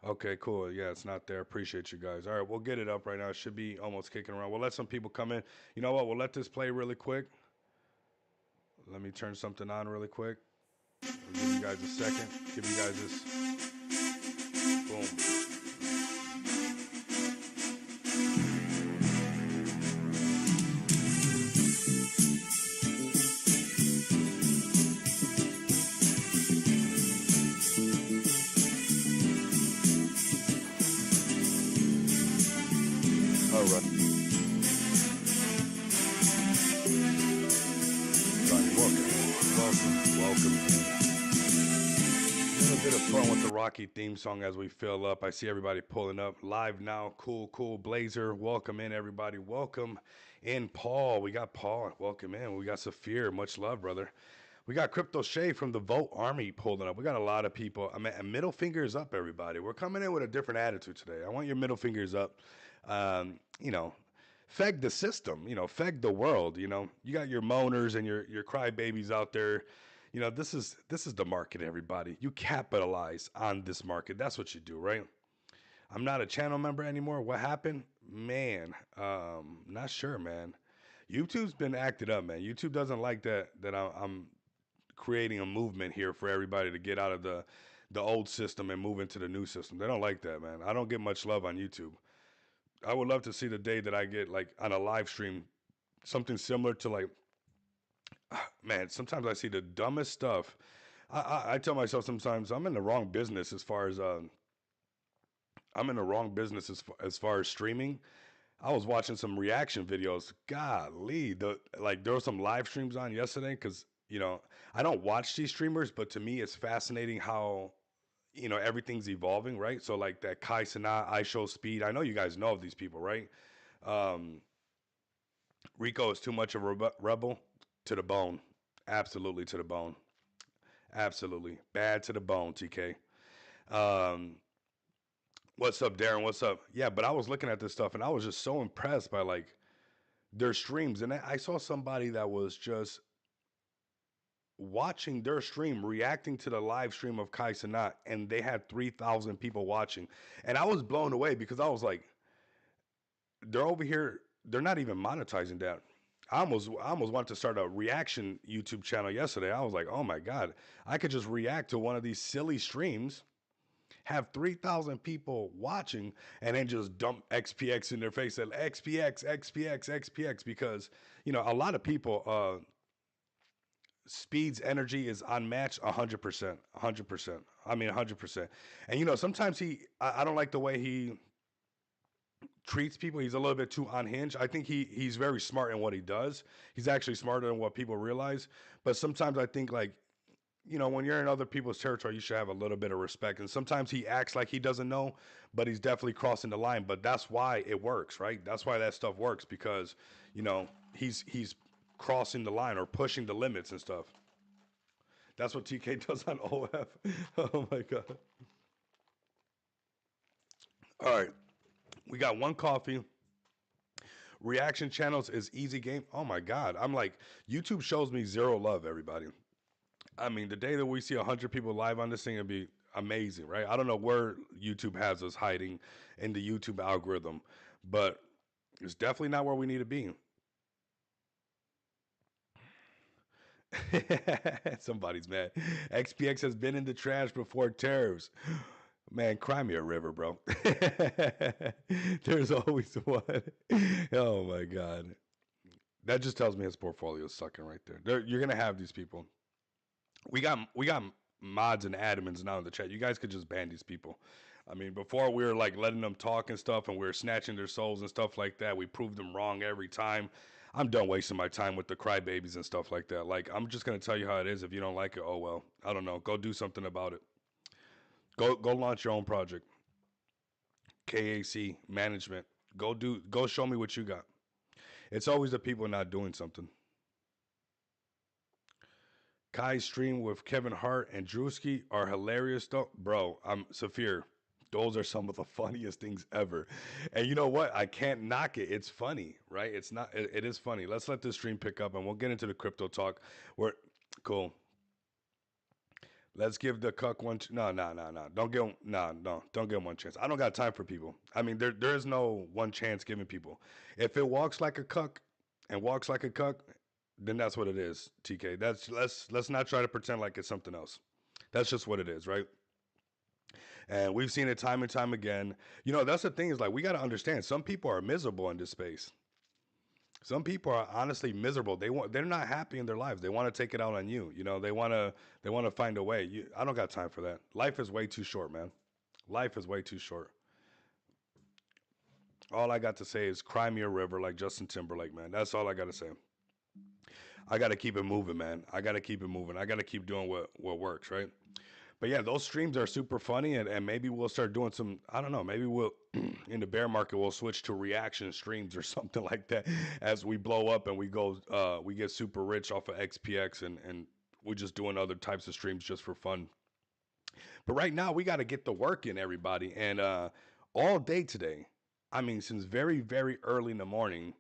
Okay, cool. Yeah, it's not there. Appreciate you guys. All right, we'll get it up right now. It should be almost kicking around. We'll let some people come in. You know what? We'll let this play really quick. Let me turn something on really quick. I'll give you guys a second. Give you guys this. Boom. All right. Everybody, welcome. A little bit of fun with the Rocky theme song as we fill up. I see everybody pulling up live now. Cool, cool. Blazer, welcome in, everybody. Welcome in, Paul. We got Paul. Welcome in. We got Saphir. Much love, brother. We got Crypto Shay from the Vote Army pulling up. We got a lot of people. I mean, middle fingers up, everybody. We're coming in with a different attitude today. I want your middle fingers up. You know, feg the system. Feg the world. You got your moaners and your crybabies out there. This is the market, everybody. You capitalize on this market. That's what you do, right? I'm not a channel member anymore. What happened? Man, not sure, man. YouTube's been acted up, man. YouTube doesn't like that I'm creating a movement here for everybody to get out of the old system and move into the new system. They don't like that, man. I don't get much love on YouTube. I would love to see the day that I get like on a live stream something similar to like man, sometimes I see the dumbest stuff. I tell myself sometimes I'm in the wrong business as far as I'm in the wrong business as far as streaming. I was watching some reaction videos. Golly, there were some live streams on yesterday because I don't watch these streamers, but to me it's fascinating how everything's evolving, right? So like that Kai Sanat, I Show Speed. I know you guys know of these people, right? Um, Rico is too much of a rebel to the bone, absolutely to the bone. Absolutely. Bad to the bone, TK. Um, what's up, Darren? What's up? Yeah, but I was looking at this stuff and I was just so impressed by like their streams. And I saw somebody that was just watching their stream, reacting to the live stream of Kai Sanat, and they had 3,000 people watching. And I was blown away because I was like, they're over here, they're not even monetizing that. I almost wanted to start a reaction YouTube channel yesterday. I was like, oh my God, I could just react to one of these silly streams, have 3,000 people watching, and then just dump XPX in their face and XPX, XPX, XPX, because, a lot of people, Speed's energy is unmatched 100%. 100%. I mean, 100%. And, sometimes I don't like the way he treats people. He's a little bit too unhinged. I think he's very smart in what he does. He's actually smarter than what people realize. But sometimes I think, like, when you're in other people's territory, you should have a little bit of respect. And sometimes he acts like he doesn't know, but he's definitely crossing the line. But that's why it works, right? That's why that stuff works because, he's crossing the line or pushing the limits and stuff. That's what TK does on OF. Oh my god. All right, we got one coffee. Reaction channels is easy game. Oh my god. I'm like, YouTube shows me zero love, everybody. I mean, the day that we see 100 people live on this thing, it'd be amazing, right? I don't know where YouTube has us hiding in the YouTube algorithm, but it's definitely not where we need to be. Somebody's mad. XPX has been in the trash before tariffs. Man, cry me a river, bro. There's always one. Oh my god. That just tells me his portfolio is sucking right there. You're gonna have these people. We got mods and admins now in the chat. You guys could just ban these people. I mean, before we were like letting them talk and stuff, and we were snatching their souls and stuff like that. We proved them wrong every time. I'm done wasting my time with the crybabies and stuff like that. Like, I'm just gonna tell you how it is. If you don't like it, oh well. I don't know. Go do something about it. Go launch your own project. KAC management. Go show me what you got. It's always the people not doing something. Kai's stream with Kevin Hart and Drewski are hilarious though. Bro, I'm Saphir. Those are some of the funniest things ever. And you know what? I can't knock it. It's funny, right? It's not it is funny. Let's let this stream pick up and we'll get into the crypto talk. We're cool. Let's give the cuck one. No, no, no, no. Don't give him. No, no. Don't give him one chance. I don't got time for people. I mean, there is no one chance giving people. If it walks like a cuck and walks like a cuck, then that's what it is. TK. That's let's not try to pretend like it's something else. That's just what it is, right? And we've seen it time and time again. You know, that's the thing is like we got to understand. Some people are miserable in this space. Some people are honestly miserable. They're not happy in their lives. They want to take it out on you. You know, they want to find a way. I don't got time for that. Life is way too short, man. Life is way too short. All I got to say is cry me a river like Justin Timberlake, man. That's all I got to say. I got to keep it moving, man. I got to keep it moving. I got to keep doing what works, right? But yeah, those streams are super funny, and maybe we'll start doing some. I don't know. Maybe we'll in the bear market we'll switch to reaction streams or something like that as we blow up and we go. We get super rich off of XPX and we're just doing other types of streams just for fun. But right now we got to get the work in, everybody, and all day today. I mean, since very early in the morning,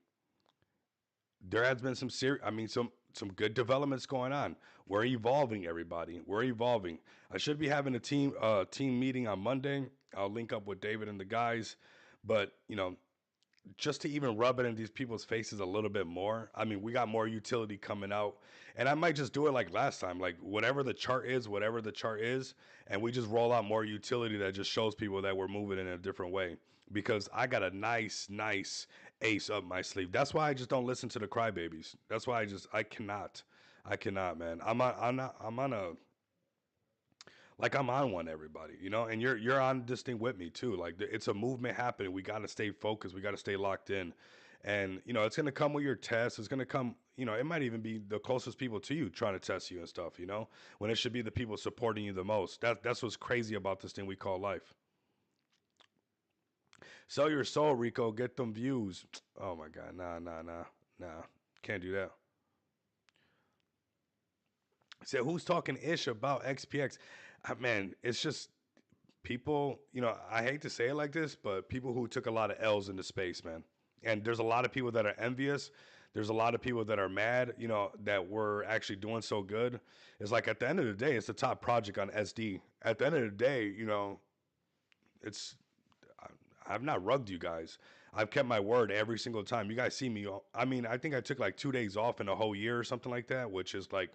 there has been some serious. I mean, some good developments going on. We're evolving, everybody. We're evolving. I should be having a team meeting on Monday. I'll link up with David and the guys, but you know, just to even rub it in these people's faces a little bit more. I mean, we got more utility coming out, and I might just do it like last time, like whatever the chart is, and we just roll out more utility that just shows people that we're moving in a different way. Because I got a nice ace up my sleeve. That's why I just don't listen to the crybabies. That's why I cannot, man. I'm on a like I'm on one, everybody, you know, and you're on this thing with me too. Like it's a movement happening. We got to stay focused. We got to stay locked in, and you know, it's gonna come with your test. It's gonna come. You know, it might even be the closest people to you trying to test you and stuff. You know, when it should be the people supporting you the most. That's what's crazy about this thing we call life. Sell your soul, Rico. Get them views. Oh my God, nah. Can't do that. Say who's talking ish about XPX? Man, it's just people, you know, I hate to say it like this, but people who took a lot of L's into space, man. And there's a lot of people that are envious. There's a lot of people that are mad, you know, that we're actually doing so good. It's like at the end of the day, it's the top project on SD. At the end of the day, you know, it's I've not rugged you guys. I've kept my word every single time. You guys see me. I mean, I think I took like 2 days off in a whole year or something like that, which is like,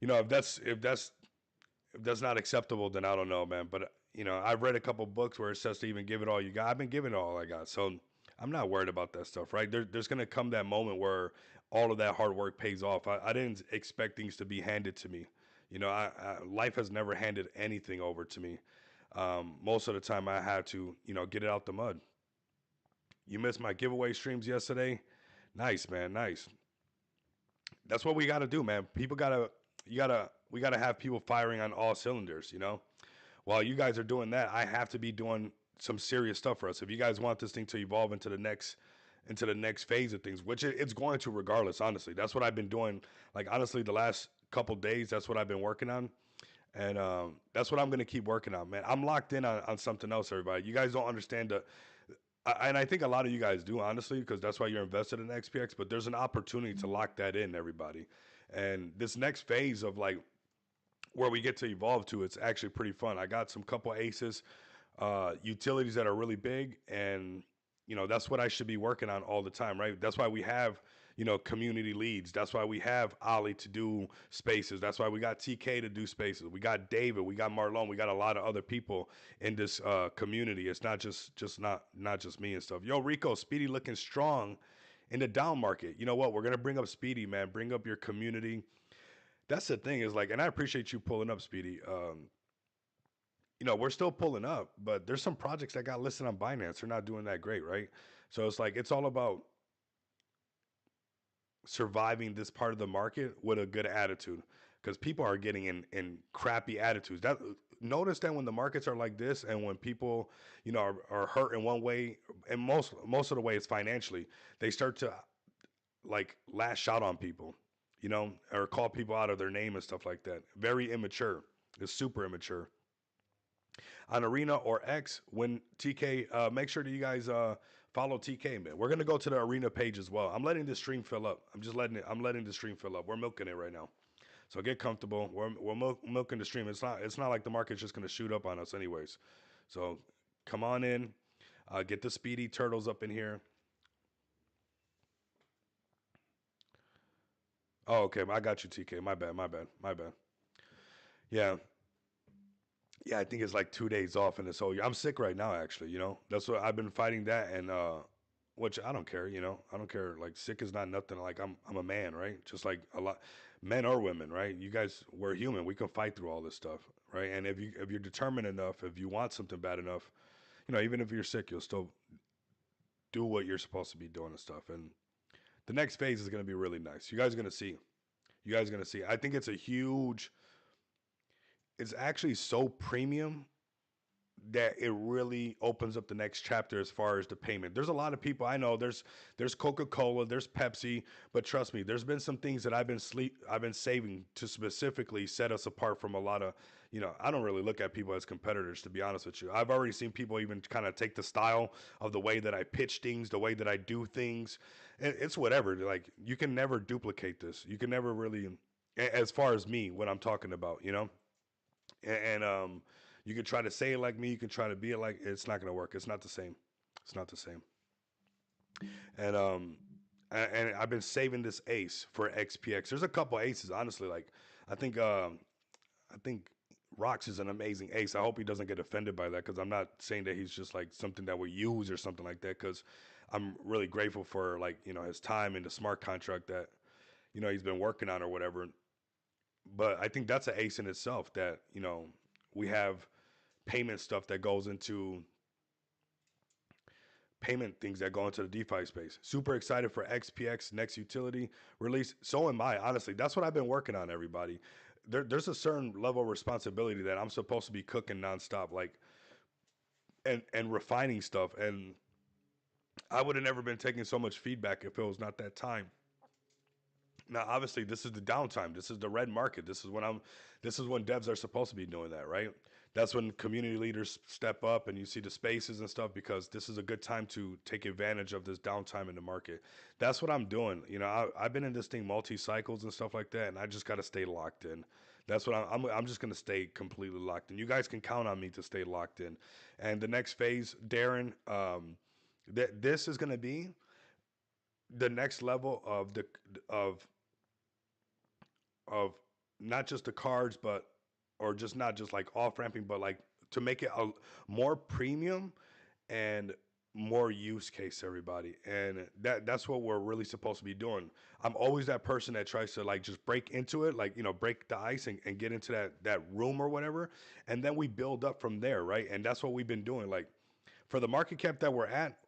you know, if that's not acceptable, then I don't know, man. But you know, I've read a couple books where it says to even give it all you got. I've been giving it all I got, so I'm not worried about that stuff, right? There's gonna come that moment where all of that hard work pays off. I didn't expect things to be handed to me. You know, life has never handed anything over to me. Most of the time, I had to, you know, get it out the mud. You missed my giveaway streams yesterday. Nice, man. Nice. That's what we got to do, man. We gotta have people firing on all cylinders. You know, while you guys are doing that, I have to be doing some serious stuff for us. If you guys want this thing to evolve into the next phase of things, which it's going to regardless. Honestly, that's what I've been doing. Like honestly, the last couple days, that's what I've been working on, and that's what I'm gonna keep working on, man. I'm locked in on something else, everybody. You guys don't understand the. And I think a lot of you guys do, honestly, because that's why you're invested in XPX. But there's an opportunity to lock that in, everybody. And this next phase of like where we get to evolve to, it's actually pretty fun. I got some couple aces, utilities that are really big, and you know that's what I should be working on all the time, right? That's why we have you know community leads. That's why we have Ali to do spaces. That's why we got TK to do spaces. We got David. We got Marlon. We got a lot of other people in this community. It's not not just me and stuff. Yo, Rico, Speedy looking strong in the down market. You know what? We're gonna bring up Speedy, man. Bring up your community. That's the thing is like, and I appreciate you pulling up, Speedy. You know, we're still pulling up, but there's some projects that got listed on Binance. They're not doing that great, right? So it's like it's all about surviving this part of the market with a good attitude because people are getting in crappy attitudes. That notice that when the markets are like this and when people you know are hurt in one way and most of the way it's financially they start to like lash out on people, you know, or call people out of their name and stuff like that. Very immature. It's super immature. On Arena or X, when TK, make sure that you guys follow TK, man. We're gonna go to the Arena page as well. I'm letting the stream fill up. I'm letting the stream fill up. We're milking it right now. So get comfortable. We're milking the stream. It's not like the market's just gonna shoot up on us anyways. So come on in. Get the speedy turtles up in here. Oh, okay. I got you, TK. My bad. My bad. My bad. Yeah. Yeah, I think it's like 2 days off in this whole year. I'm sick right now, actually. That's what I've been fighting that, and which I don't care. I don't care. Like sick is not nothing. Like I'm a man, right? Just like a lot, men or women, right? You guys, we're human. We can fight through all this stuff, right? And if you're determined enough, if you want something bad enough, even if you're sick, you'll still do what you're supposed to be doing and stuff. And the next phase is going to be really nice. You guys are going to see. You guys are going to see. I think it's a huge. It's actually so premium that it really opens up the next chapter as far as the payment. There's a lot of people I know. There's Coca-Cola, there's Pepsi, but trust me, there's been some things that I've been saving to specifically set us apart from a lot of, I don't really look at people as competitors, to be honest with you. I've already seen people even kind of take the style of the way that I pitch things, the way that I do things. It's whatever. Like you can never duplicate this. You can never really, as far as me, what I'm talking about. And you can try to say it like me. You can try to be it like it's not gonna work. It's not the same. It's not the same. And I've been saving this ace for XPX. There's a couple aces, honestly. Like I think I think Rox is an amazing ace. I hope he doesn't get offended by that because I'm not saying that he's just like something that we use or something like that. Because I'm really grateful for like his time and the smart contract that he's been working on or whatever. But I think that's an ace in itself that we have payment stuff that goes into payment things that go into the DeFi space. Super excited for XPX next utility release. So am I, honestly. That's what I've been working on, everybody. There's a certain level of responsibility that I'm supposed to be cooking nonstop, like and refining stuff. And I would have never been taking so much feedback if it was not that time. Now, obviously, this is the downtime. This is the red market. This is when devs are supposed to be doing that, right? That's when community leaders step up and you see the spaces and stuff because this is a good time to take advantage of this downtime in the market. That's what I'm doing. I've been in this thing multi cycles and stuff like that, and I just got to stay locked in. That's what I'm just gonna stay completely locked in. You guys can count on me to stay locked in. And the next phase, Darren, this is gonna be the next level of not just the cards, but or just not just like off ramping, but like to make it a more premium and more use case, everybody. And that's what we're really supposed to be doing. I'm always that person that tries to like just break into it, like break the ice and get into that room or whatever, and then we build up from there, right? And that's what we've been doing. Like for the market cap that we're at,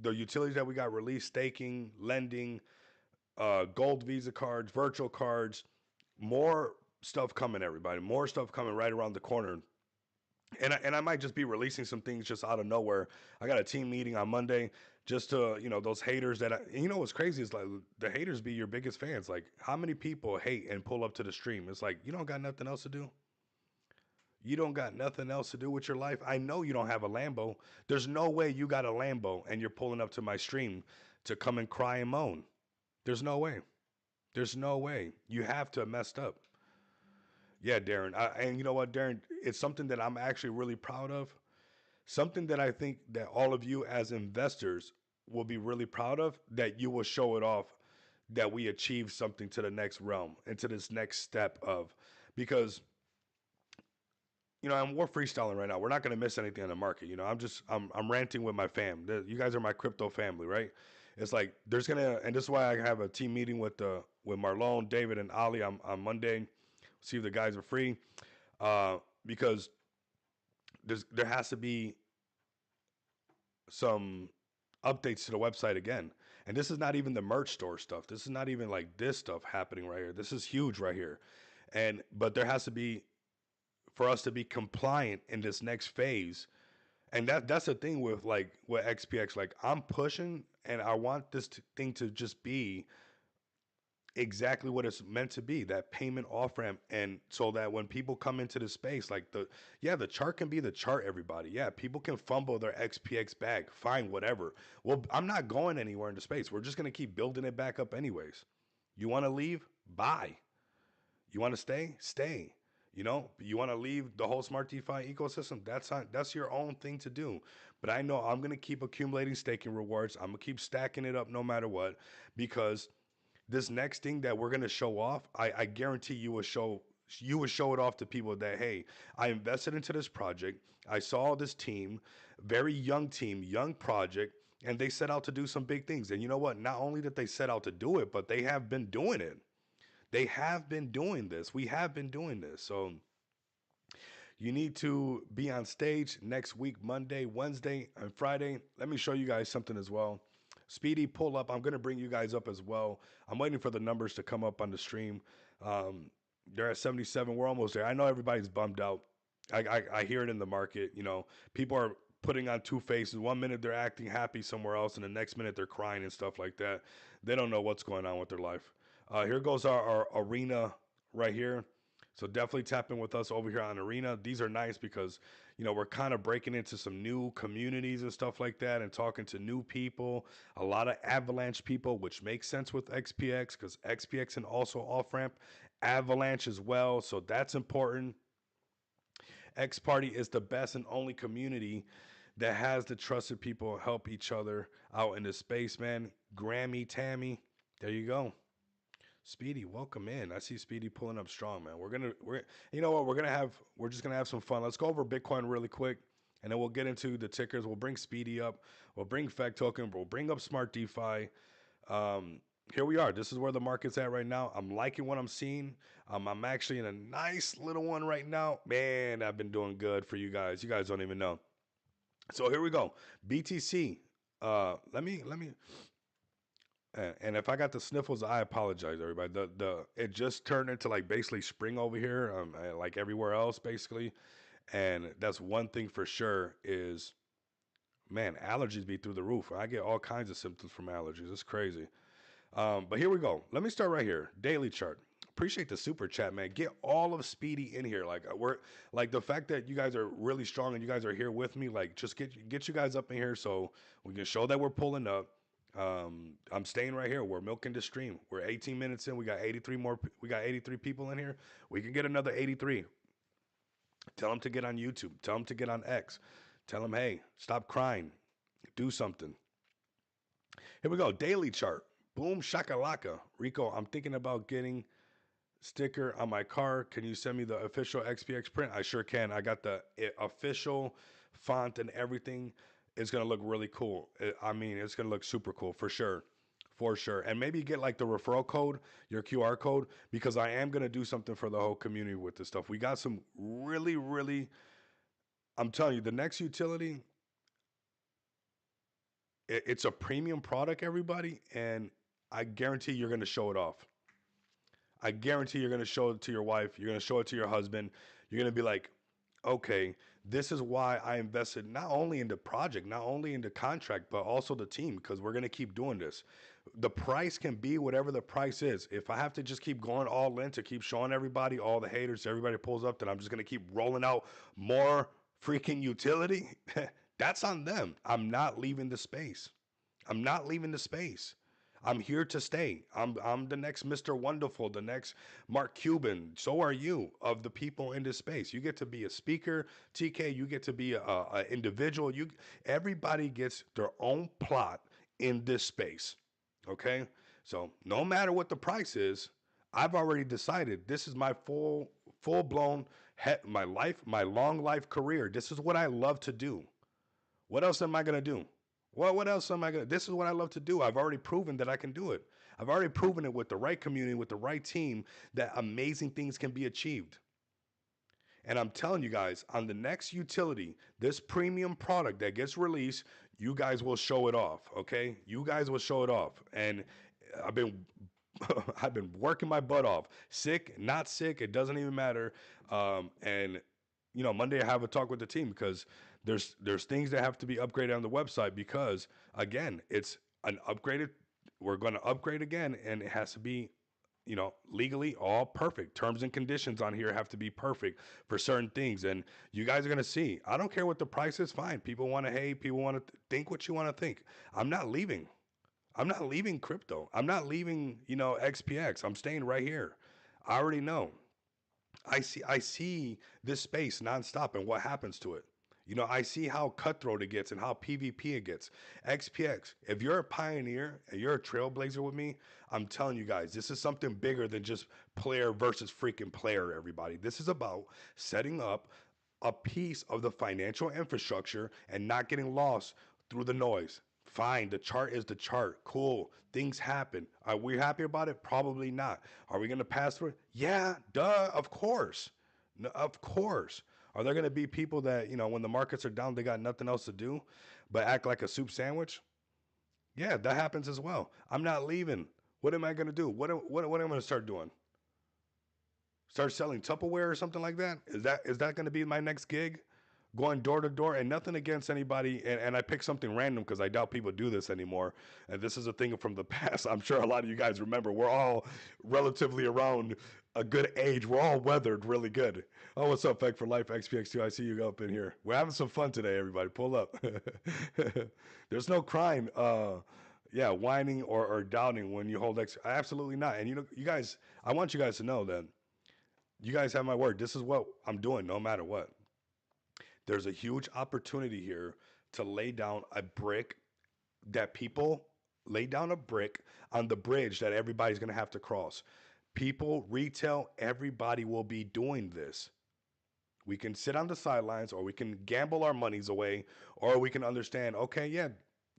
the utilities that we got released, staking, lending, gold Visa cards, virtual cards, more stuff coming, everybody. More stuff coming right around the corner. And I might just be releasing some things just out of nowhere. I got a team meeting on Monday just to, those haters what's crazy is like the haters be your biggest fans. Like how many people hate and pull up to the stream? It's like, you don't got nothing else to do. You don't got nothing else to do with your life. I know you don't have a Lambo. There's no way you got a Lambo and you're pulling up to my stream to come and cry and moan. There's no way. There's no way. You have to have messed up. Yeah, Darren. And you know what, Darren? It's something that I'm actually really proud of. Something that I think that all of you as investors will be really proud of, that you will show it off, that we achieved something to the next realm and to this next step of, because, and we're freestyling right now. We're not going to miss anything on the market. I'm ranting with my fam. You guys are my crypto family, right? It's like and this is why I have a team meeting with Marlon, David, and Ali on Monday. See if the guys are free, because there has to be some updates to the website again. And this is not even the merch store stuff. This is not even like this stuff happening right here. This is huge right here. But there has to be, for us to be compliant in this next phase. And that's the thing with XPX. Like I'm pushing, and I want this thing to just be exactly what it's meant to be, that payment off ramp. And so that when people come into the space, like the chart can be the chart, everybody. Yeah, people can fumble their XPX bag, fine, whatever. Well, I'm not going anywhere in the space. We're just going to keep building it back up anyways. You want to leave? Bye. You want to stay? Stay. You want to leave the whole smart DeFi ecosystem? That's your own thing to do. But I know I'm gonna keep accumulating staking rewards. I'm gonna keep stacking it up no matter what, because this next thing that we're gonna show off, I guarantee you will show it off to people that, hey, I invested into this project. I saw this team, very young team, young project, and they set out to do some big things. And you know what? Not only did they set out to do it, but they have been doing it. They have been doing this. We have been doing this. So you need to be on stage next week, Monday, Wednesday, and Friday. Let me show you guys something as well. Speedy, pull up. I'm going to bring you guys up as well. I'm waiting for the numbers to come up on the stream. Um, they're at 77. We're almost there. I know everybody's bummed out. I hear it in the market. People are putting on two faces. One minute they're acting happy somewhere else, and the next minute they're crying and stuff like that. They don't know what's going on with their life. Here goes our arena right here. So definitely tap in with us over here on Arena. These are nice because, we're kind of breaking into some new communities and stuff like that and talking to new people, a lot of Avalanche people, which makes sense with XPX because XPX and also off ramp Avalanche as well. So that's important. X Party is the best and only community that has the trusted people help each other out in the space, man. Grammy, Tammy, there you go. Speedy, welcome in. I see Speedy pulling up strong, man. We're you know what? We're just gonna have some fun. Let's go over Bitcoin really quick, and then we'll get into the tickers. We'll bring Speedy up. We'll bring Fact Token. We'll bring up Smart DeFi. Um, Here we are. This is where the market's at right now. I'm liking what I'm seeing. I'm actually in a nice little one right now. Man, I've been doing good for you guys. You guys don't even know. So here we go. BTC. Let me and if I got the sniffles, I apologize, everybody. The it just turned into like basically spring over here, like everywhere else, basically. And that's one thing for sure is, man, allergies be through the roof. I get all kinds of symptoms from allergies. It's crazy. But here we go. Let me start right here. Daily chart. Appreciate the super chat, man. Get all of Speedy in here. Like we're like the fact that you guys are really strong and you guys are here with me. Like just get you guys up in here so we can show that we're pulling up. I'm staying right here. We're milking the stream. We're 18 minutes in. We got 83 more. We got 83 people in here. We can get another 83. Tell them to get on YouTube. Tell them to get on X. Tell them, hey, stop crying. Do something. Here we go. Daily chart. Boom shakalaka. Rico, I'm thinking about getting sticker on my car. Can you send me the official XPX print? I sure can. I got the official font and everything. It's gonna look really cool. I mean, it's gonna look super cool for sure. For sure. And maybe get like the referral code, your QR code, because I am gonna do something for the whole community with this stuff. We got some really, really, I'm telling you, the next utility, it's a premium product, everybody, and I guarantee you're gonna show it off. I guarantee you're going to show it to your wife. You're going to show it to your husband. You're going to be like, okay, this is why I invested not only in the project, not only in the contract, but also the team, because we're going to keep doing this. The price can be whatever the price is. If I have to just keep going all in to keep showing everybody, all the haters, everybody pulls up, then I'm just going to keep rolling out more freaking utility. That's on them. I'm not leaving the space. I'm not leaving the space. I'm here to stay. I'm the next Mr. Wonderful, the next Mark Cuban. So are you, of the people in this space. You get to be a speaker, TK. You get to be a individual. Everybody gets their own plot in this space. Okay, so no matter what the price is, I've already decided this is my full blown my life, my long life career. This is what I love to do. What else am I gonna do? Well, what else am I gonna? This is what I love to do. I've already proven that I can do it. I've already proven it with the right community, with the right team, that amazing things can be achieved. And I'm telling you guys, on the next utility, this premium product that gets released, you guys will show it off. Okay, you guys will show it off. And I've been I've been working my butt off. Sick, not sick, it doesn't even matter. And Monday I have a talk with the team because there's things that have to be upgraded on the website because again, it's an upgraded. We're going to upgrade again, and it has to be, legally all perfect. Terms and conditions on here have to be perfect for certain things, and you guys are going to see. I don't care what the price is. Fine, people want to hate. People want to think what you want to think. I'm not leaving. I'm not leaving crypto. I'm not leaving, XPX. I'm staying right here. I already know. I see this space nonstop and what happens to it. You know, I see how cutthroat it gets and how PvP it gets. XPX, if you're a pioneer and you're a trailblazer with me, I'm telling you guys, this is something bigger than just player versus freaking player, everybody. This is about setting up a piece of the financial infrastructure and not getting lost through the noise. Fine, the chart is the chart. Cool. Things happen. Are we happy about it? Probably not. Are we going to pass through it? Yeah, duh, of course. No, of course. Are there going to be people that, when the markets are down, they got nothing else to do but act like a soup sandwich? Yeah, that happens as well. I'm not leaving. What am I going to do? What am I going to start doing? Start selling Tupperware or something like that? Is that going to be my next gig? Going door to door, and nothing against anybody, and I pick something random because I doubt people do this anymore. And this is a thing from the past. I'm sure a lot of you guys remember. We're all relatively around a good age. We're all weathered really good. Oh, what's up, Fake for Life XPX2? I see you up in here. We're having some fun today, everybody. Pull up. There's no crime. Yeah, whining or doubting when you hold X. Absolutely not. And you guys, I want you guys to know that you guys have my word. This is what I'm doing no matter what. There's a huge opportunity here to lay down a brick that people lay down a brick on the bridge that everybody's going to have to cross. People, retail, everybody will be doing this. We can sit on the sidelines or we can gamble our monies away or we can understand, okay, yeah,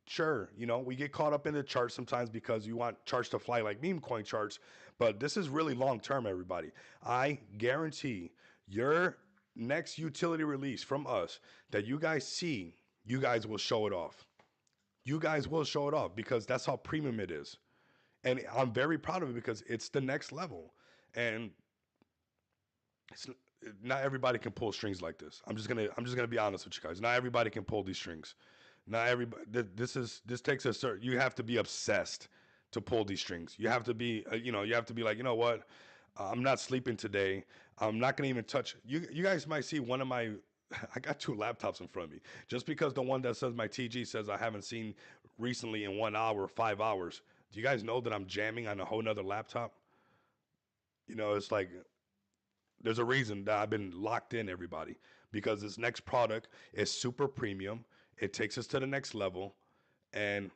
sure, we get caught up in the charts sometimes because you want charts to fly like meme coin charts, but this is really long term, everybody. I guarantee your next utility release from us that you guys see, you guys will show it off. You guys will show it off because that's how premium it is. And I'm very proud of it because it's the next level. And it's not everybody can pull strings like this. I'm just gonna be honest with you guys. Not everybody can pull these strings. Not everybody. This takes a certain. You have to be obsessed to pull these strings. You have to be. You have to be like, you know what? I'm not sleeping today. I'm not gonna even touch. You guys might see one of my. I got two laptops in front of me. Just because the one that says my TG says I haven't seen recently in 1 hour, 5 hours. Do you guys know that I'm jamming on a whole nother laptop? It's like there's a reason that I've been locked in, everybody, because this next product is super premium. It takes us to the next level, and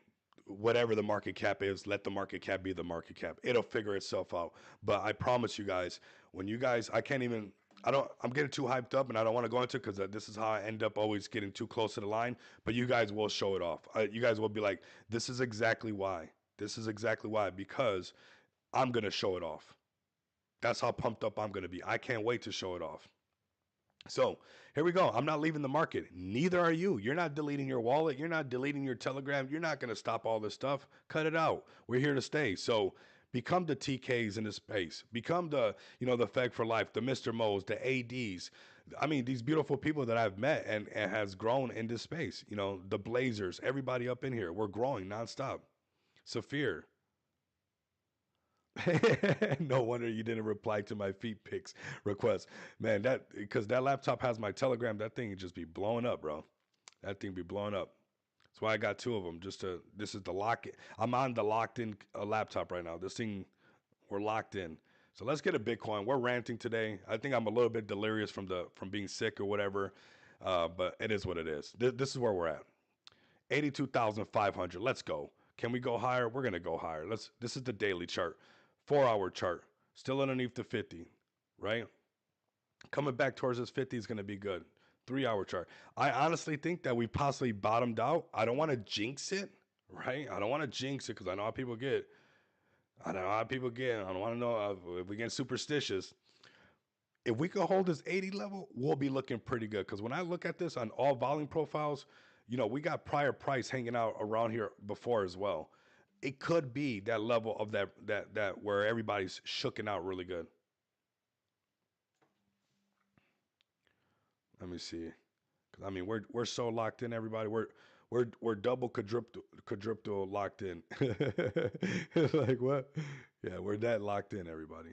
whatever the market cap is, let the market cap be the market cap. It'll figure itself out. But I promise you guys, when you guys, I can't even. I'm getting too hyped up and I don't want to go into it because this is how I end up always getting too close to the line. But you guys will show it off. You guys will be like, this is exactly why. This is exactly why. Because I'm going to show it off. That's how pumped up I'm going to be. I can't wait to show it off. So here we go. I'm not leaving the market. Neither are you. You're not deleting your wallet. You're not deleting your Telegram. You're not going to stop all this stuff. Cut it out. We're here to stay. So become the TKs in this space. Become the Feg for Life, the Mr. Mo's, the ADs. I mean, these beautiful people that I've met and has grown in this space. The Blazers, everybody up in here. We're growing nonstop. Saphir, no wonder you didn't reply to my feet pics request, man. That because that laptop has my Telegram. That thing just be blowing up, bro. That thing be blowing up. That's why I got two of them. This is the lock. I'm on the locked in laptop right now. This thing, we're locked in. So let's get a Bitcoin. We're ranting today. I think I'm a little bit delirious from being sick or whatever, but it is what it is. This is where we're at. 82,500. Let's go. Can we go higher? We're gonna go higher. This is the daily chart. 4 hour chart. Still underneath the 50, right? Coming back towards this 50 is gonna be good. 3 hour chart. I honestly think that we possibly bottomed out. I don't want to jinx it, right? I don't want to jinx it because I know how people get. I know how people get. I don't want to know if we get superstitious. If we could hold this 80 level, we'll be looking pretty good. Because when I look at this on all volume profiles, we got prior price hanging out around here before as well. It could be that level of that where everybody's shooking out really good. Let me see. 'Cause, I mean, we're so locked in, everybody. We're double quadruple locked in. Like what? Yeah, we're that locked in, everybody.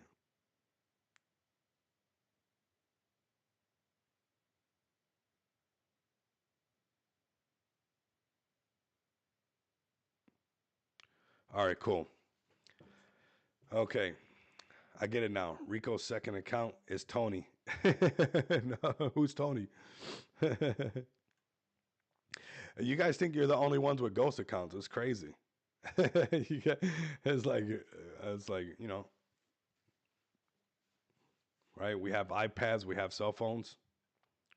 All right, cool. Okay. I get it now. Rico's second account is Tony. No, who's Tony? You guys think you're the only ones with ghost accounts? It's crazy. You got, it's like right. We have iPads, we have cell phones,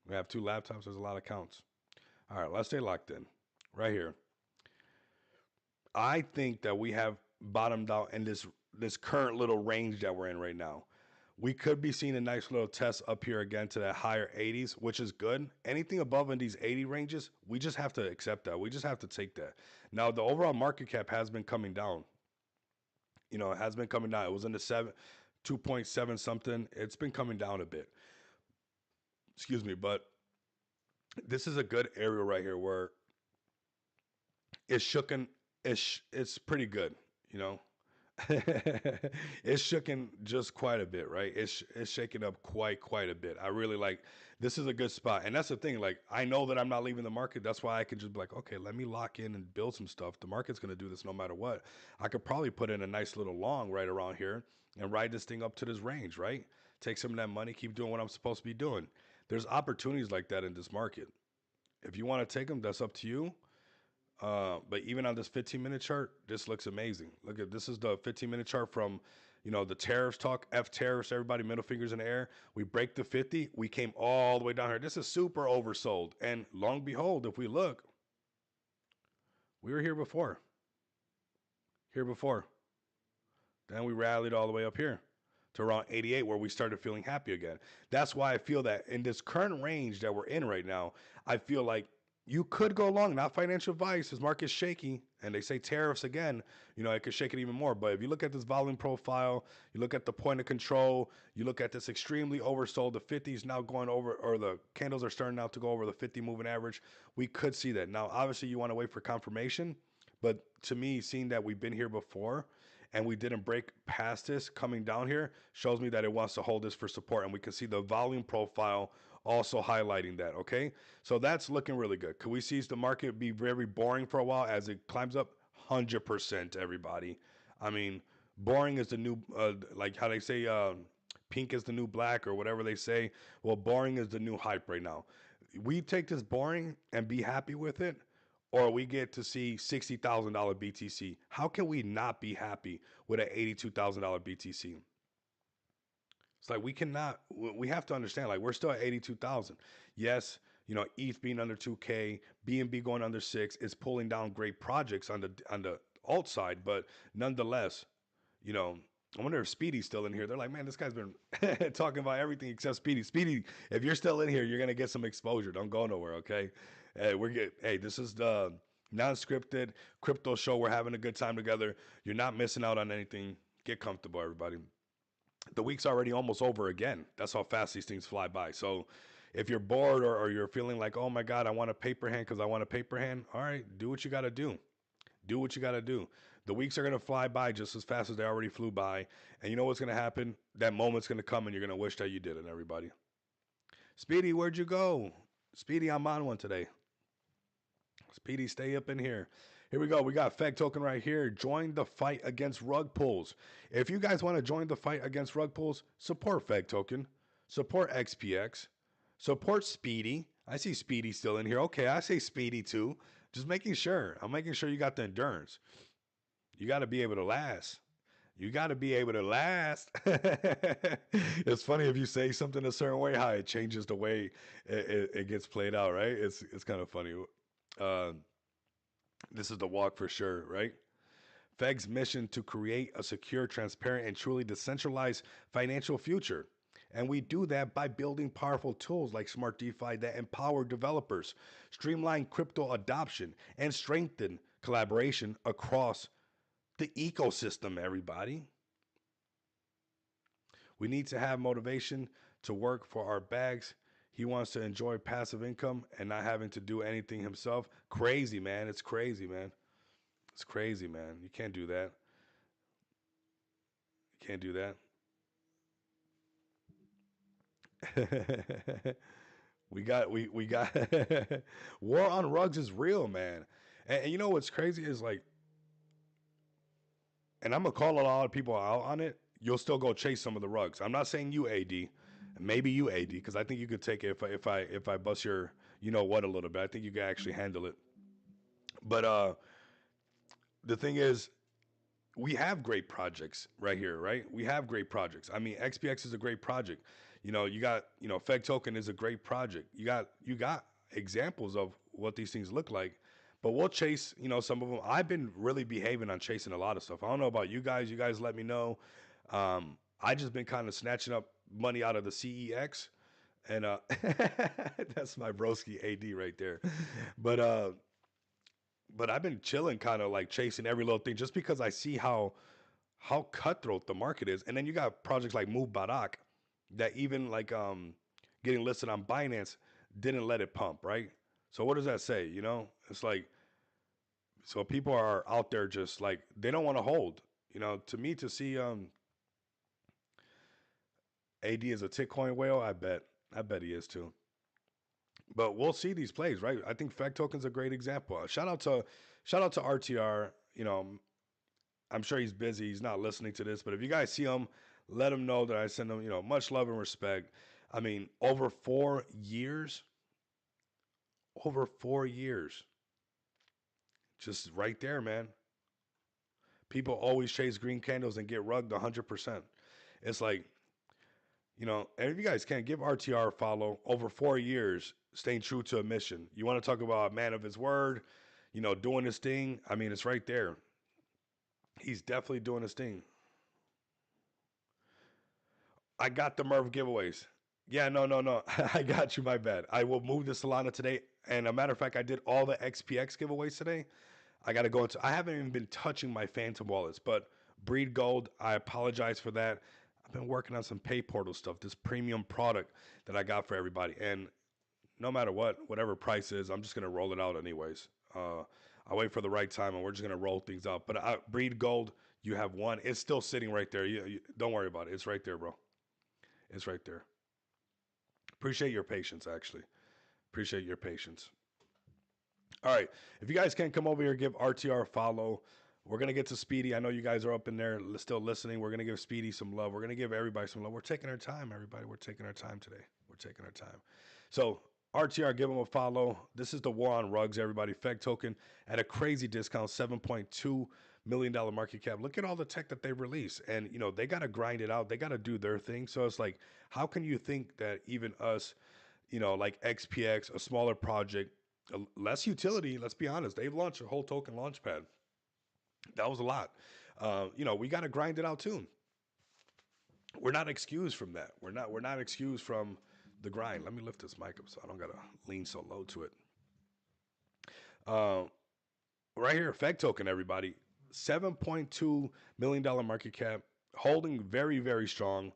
we have two laptops. There's a lot of accounts. All right, let's stay locked in. Right here, I think that we have bottomed out in this current little range that we're in right now. We could be seeing a nice little test up here again to that higher 80s, which is good. Anything above in these 80 ranges, we just have to accept that. We just have to take that. Now, the overall market cap has been coming down. It has been coming down. It was in the 2.7 something. It's been coming down a bit. Excuse me, but this is a good area right here where it's shooken. It's pretty good, you know. It's shooken just quite a bit, right? It's shaking up quite a bit. I really like this is a good spot, and that's the thing. Like I know that I'm not leaving the market. That's why I could just be like, okay, let me lock in and build some stuff. The market's gonna do this no matter what. I could probably put in a nice little long right around here and ride this thing up to this range, right? Take some of that money, keep doing what I'm supposed to be doing. There's opportunities like that in this market. If you want to take them, that's up to you. But even on this 15-minute chart, this looks amazing. Look at this is the 15-minute chart from, the tariffs talk, F tariffs, everybody middle fingers in the air. We break the 50, we came all the way down here. This is super oversold. And long behold, if we look, we were here before. Here before. Then we rallied all the way up here to around 88 where we started feeling happy again. That's why I feel that in this current range that we're in right now, I feel like you could go long, not financial advice. This market's shaky, and they say tariffs again. It could shake it even more. But if you look at this volume profile, you look at the point of control, you look at this extremely oversold. The 50 is now going over, or the candles are starting now to go over the 50 moving average. We could see that. Now, obviously, you want to wait for confirmation. But to me, seeing that we've been here before and we didn't break past this coming down here shows me that it wants to hold this for support. And we can see the volume profile also highlighting that. Okay. So that's looking really good. Could we see the market be very boring for a while as it climbs up? 100%, everybody. I mean, boring is the new, like how they say, pink is the new black or whatever they say. Well, boring is the new hype right now. We take this boring and be happy with it, or we get to see $60,000 BTC. How can we not be happy with an $82,000 BTC? It's like we cannot. We have to understand. Like we're still at 82,000. Yes, ETH being under 2K, BNB going under 6 is pulling down great projects on the alt side, but nonetheless, you know. I wonder if Speedy's still in here. They're like, man, this guy's been talking about everything except Speedy. Speedy, if you're still in here, you're gonna get some exposure. Don't go nowhere, okay? Hey, this is the non-scripted crypto show. We're having a good time together. You're not missing out on anything. Get comfortable, everybody. The week's already almost over again. That's how fast these things fly by. So if you're bored or you're feeling like, oh my God, I want a paper hand because I want a paper hand, all right, do what you got to do. Do what you got to do. The weeks are going to fly by just as fast as they already flew by. And you know what's going to happen? That moment's going to come and you're going to wish that you did it, everybody. Speedy, where'd you go? Speedy, I'm on one today. Speedy, stay up in here. Here we go. We got Feg Token right here. Join the fight against rug pulls. If you guys want to join the fight against rug pulls, support Feg Token. Support XPX. Support Speedy. I see Speedy still in here. Okay, I say Speedy too. Just making sure. I'm making sure you got the endurance. You got to be able to last. You got to be able to last. It's funny if you say something a certain way, how it changes the way it gets played out, right? It's kind of funny. Uh, this is the walk for sure, right? FEG's mission to create a secure, transparent, and truly decentralized financial future. And we do that by building powerful tools like Smart DeFi that empower developers, streamline crypto adoption, and strengthen collaboration across the ecosystem, everybody. We need to have motivation to work for our bags. He wants to enjoy passive income and not having to do anything himself. Crazy, man. It's crazy, man. It's crazy, man. You can't do that. You can't do that. we got war on rugs is real, man. And you know what's crazy is like, and I'm gonna call a lot of people out on it. you'll still go chase some of the rugs. I'm not saying you AD, maybe you AD, because I think you could take it if I bust your you know what a little bit. I think you can actually handle it. But the thing is, we have great projects right here, right? We have great projects. I mean, XPX is a great project. You got Feg Token is a great project. You got examples of what these things look like, but we'll chase some of them. I've been really behaving on chasing a lot of stuff. I don't know about you guys. You guys let me know. I just been kind of snatching up money out of the CEX, and that's my broski AD right there. But I've been chilling, kind of like chasing every little thing, just because I see how cutthroat the market is. And then you got projects like Move Barak that even like getting listed on Binance didn't let it pump, right? So what does that say? It's like, so people are out there just like they don't want to hold. To me, to see AD as a Bitcoin whale, I bet he is too. But we'll see these plays, right? I think Fact Token's a great example. Shout out to RTR. I'm sure he's busy. He's not listening to this, but if you guys see him, let him know that I send him, much love and respect. I mean, over 4 years, just right there, man. People always chase green candles and get rugged 100%. It's like, and if you guys can give RTR a follow, over 4 years, staying true to a mission. You want to talk about a man of his word, doing his thing. I mean, it's right there. He's definitely doing his thing. I got the Merv giveaways. Yeah, no, no, no. I got you. My bad. I will move to Solana today. And a matter of fact, I did all the XPX giveaways today. I got to go into. I haven't even been touching my Phantom wallets, but Breed Gold. I apologize for that. I've been working on some Pay Portal stuff. This premium product that I got for everybody, and no matter what, whatever price is, I'm just gonna roll it out anyways. I wait for the right time, and we're just gonna roll things out. But Breed Gold, you have one. It's still sitting right there. You don't worry about it. It's right there, bro. It's right there. Appreciate your patience, actually. Appreciate your patience. All right. If you guys can come over here, give RTR a follow. We're going to get to Speedy. I know you guys are up in there still listening. We're going to give Speedy some love. We're going to give everybody some love. We're taking our time, everybody. We're taking our time today. We're taking our time. So, RTR, give them a follow. This is the war on rugs, everybody. Feg token at a crazy discount, $7.2 million market cap. Look at all the tech that they release. And, they got to grind it out. They got to do their thing. So, it's like, how can you think that even us, like XPX, a smaller project, less utility, let's be honest, they've launched a whole token launchpad. That was a lot. We got to grind it out too. We're not excused from that. We're not excused from the grind. Let me lift this mic up so I don't gotta lean so low to it. Uh, right here, Feg token, everybody. $7.2 million market cap, holding very strong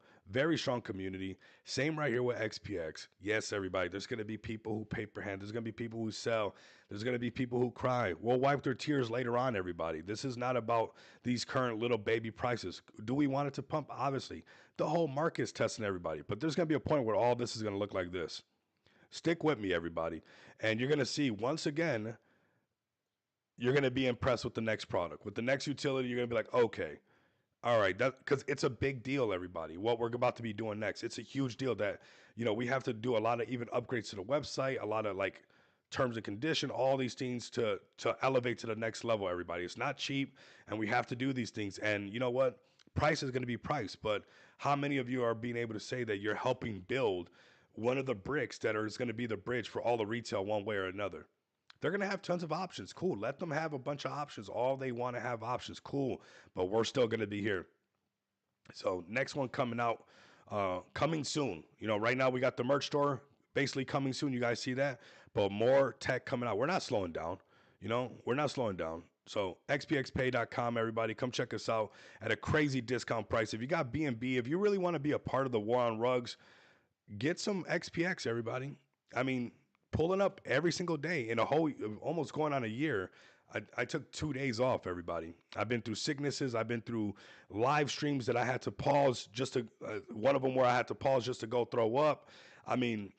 community. Same right here with XPX. Yes, everybody. There's gonna be people who paper hand. There's gonna be people who sell. There's gonna be people who cry. We'll wipe their tears later on, everybody. This is not about these current little baby prices. Do we want it to pump? Obviously. The whole market's testing everybody. But there's gonna be a point where all this is gonna look like this. Stick with me, everybody. And you're gonna see once again you're going to be impressed with the next product. With the next utility, you're going to be like, okay, all right, that because it's a big deal, everybody. What we're about to be doing next, it's a huge deal that we have to do a lot of even upgrades to the website, a lot of like terms and condition, all these things to elevate to the next level. Everybody, it's not cheap, and we have to do these things. And you know what? Price is going to be price, but how many of you are being able to say that you're helping build one of the bricks that is going to be the bridge for all the retail one way or another? They're going to have tons of options. Cool. Let them have a bunch of options. All they want to have options. Cool. But we're still going to be here. So next one coming out, coming soon. Right now we got the merch store basically coming soon. You guys see that? But more tech coming out. We're not slowing down. We're not slowing down. So xpxpay.com, everybody, come check us out at a crazy discount price. If you got BNB, if you really want to be a part of the war on rugs, get some XPX, everybody. I mean, pulling up every single day in a whole, almost going on a year. I took 2 days off, everybody. I've been through sicknesses. I've been through live streams that I had to pause one of them where I had to pause just to go throw up. I mean,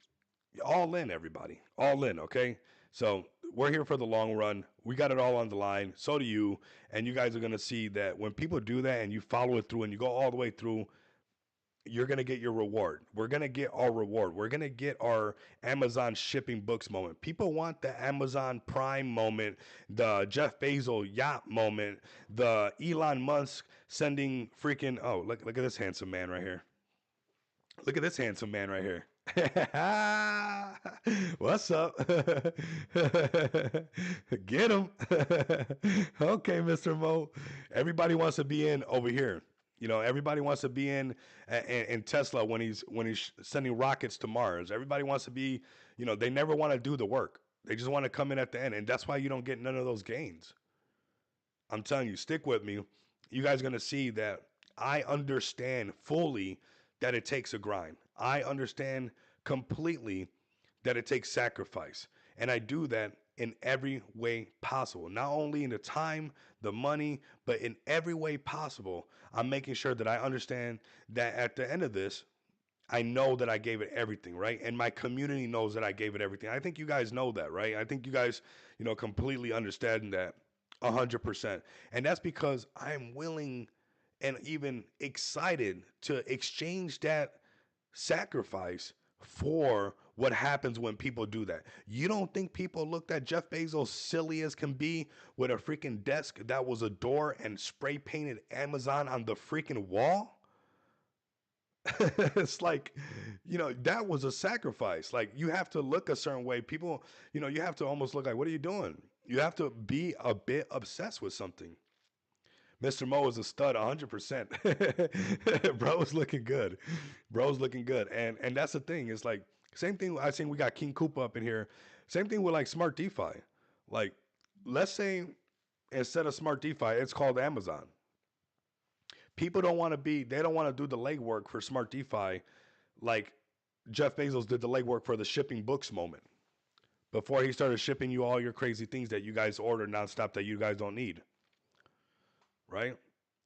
all in, everybody. All in, okay? So we're here for the long run. We got it all on the line. So do you. And you guys are going to see that when people do that and you follow it through and you go all the way through, you're going to get your reward. We're going to get our reward. We're going to get our Amazon shipping books moment. People want the Amazon Prime moment, the Jeff Bezos yacht moment, the Elon Musk sending freaking, oh, look at this handsome man right here. Look at this handsome man right here. What's up? Get him. Okay, Mr. Mo. Everybody wants to be in over here. You know, everybody wants to be in Tesla when he's sending rockets to Mars. Everybody wants to be, you know, they never want to do the work. They just want to come in at the end, and that's why you don't get none of those gains. I'm telling you, stick with me. You guys are gonna see that I understand fully that it takes a grind. I understand completely that it takes sacrifice. And I do that in every way possible. Not only in the time, the money, but in every way possible. I'm making sure that I understand that at the end of this, I know that I gave it everything, right? And my community knows that I gave it everything. I think you guys know that, right? I think you guys, you know, completely understand that 100%. And that's because I'm willing and even excited to exchange that sacrifice for what happens when people do that. You don't think people looked at Jeff Bezos silly as can be with a freaking desk that was a door and spray painted Amazon on the freaking wall? It's like, you know, that was a sacrifice. Like, you have to look a certain way. People, you know, you have to almost look like, what are you doing? You have to be a bit obsessed with something. Mr. Mo is a stud 100%. Bro's looking good. Bro's looking good. And that's the thing. It's like, same thing. I think we got King Koopa up in here. Same thing with like smart DeFi. Like, let's say instead of smart DeFi, it's called Amazon. People don't want to be, they don't want to do the legwork for smart DeFi like Jeff Bezos did the legwork for the shipping books moment before he started shipping you all your crazy things that you guys order nonstop that you guys don't need, right?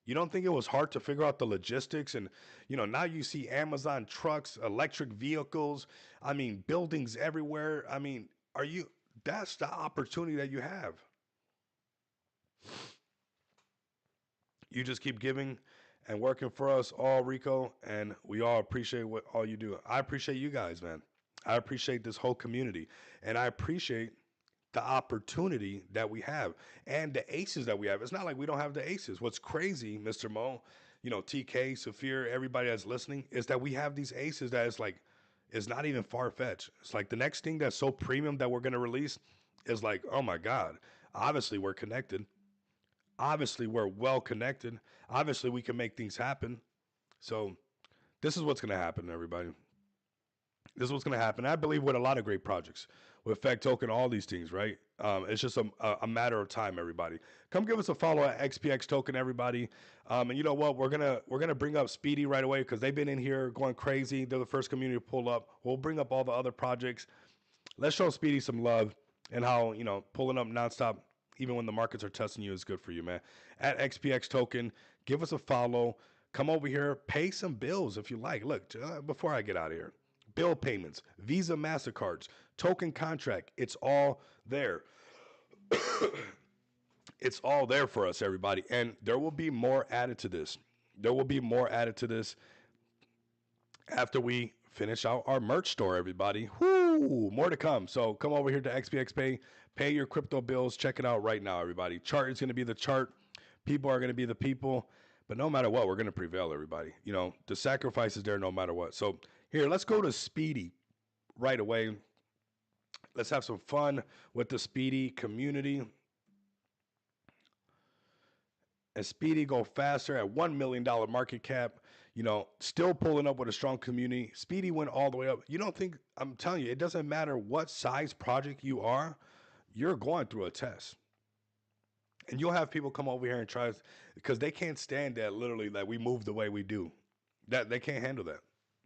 You don't think it was hard to figure out the logistics? And, you know, now you see Amazon trucks, electric vehicles, I mean, buildings everywhere. I mean, are you, that's the opportunity that you have. You just keep giving and working for us all, Rico, and we all appreciate what all you do. I appreciate you guys, man. I appreciate this whole community, and I appreciate the opportunity that we have and the aces that we have. It's not like we don't have the aces. What's crazy, Mr. Mo, you know, TK, Saphir, everybody that's listening, is that we have these aces that is like, it's not even far fetched. It's like the next thing that's so premium that we're gonna release is like, oh my God, obviously we're connected. Obviously we're well connected. Obviously we can make things happen. So this is what's gonna happen, everybody. This is what's going to happen. I believe with a lot of great projects, with Fact Token, all these things, right? It's just a matter of time. Everybody, come give us a follow at XPX Token, everybody. And you know what? We're gonna bring up Speedy right away because they've been in here going crazy. They're the first community to pull up. We'll bring up all the other projects. Let's show Speedy some love and how, you know, pulling up nonstop, even when the markets are testing you, is good for you, man. At XPX Token, give us a follow. Come over here, pay some bills if you like. Look, before I get out of here, bill payments, Visa, MasterCards, token contract, it's all there. It's all there for us, everybody. And there will be more added to this. There will be more added to this after we finish out our merch store, everybody. Whoo, more to come. So come over here to XPX Pay, pay your crypto bills. Check it out right now, everybody. Chart is going to be the chart. People are going to be the people. But no matter what, we're going to prevail, everybody. You know, the sacrifice is there no matter what. So here, let's go to Speedy right away. Let's have some fun with the Speedy community. And Speedy go faster at $1 million market cap. You know, still pulling up with a strong community. Speedy went all the way up. You don't think, I'm telling you, it doesn't matter what size project you are, you're going through a test. And you'll have people come over here and try, because they can't stand that literally that we move the way we do. That they can't handle that.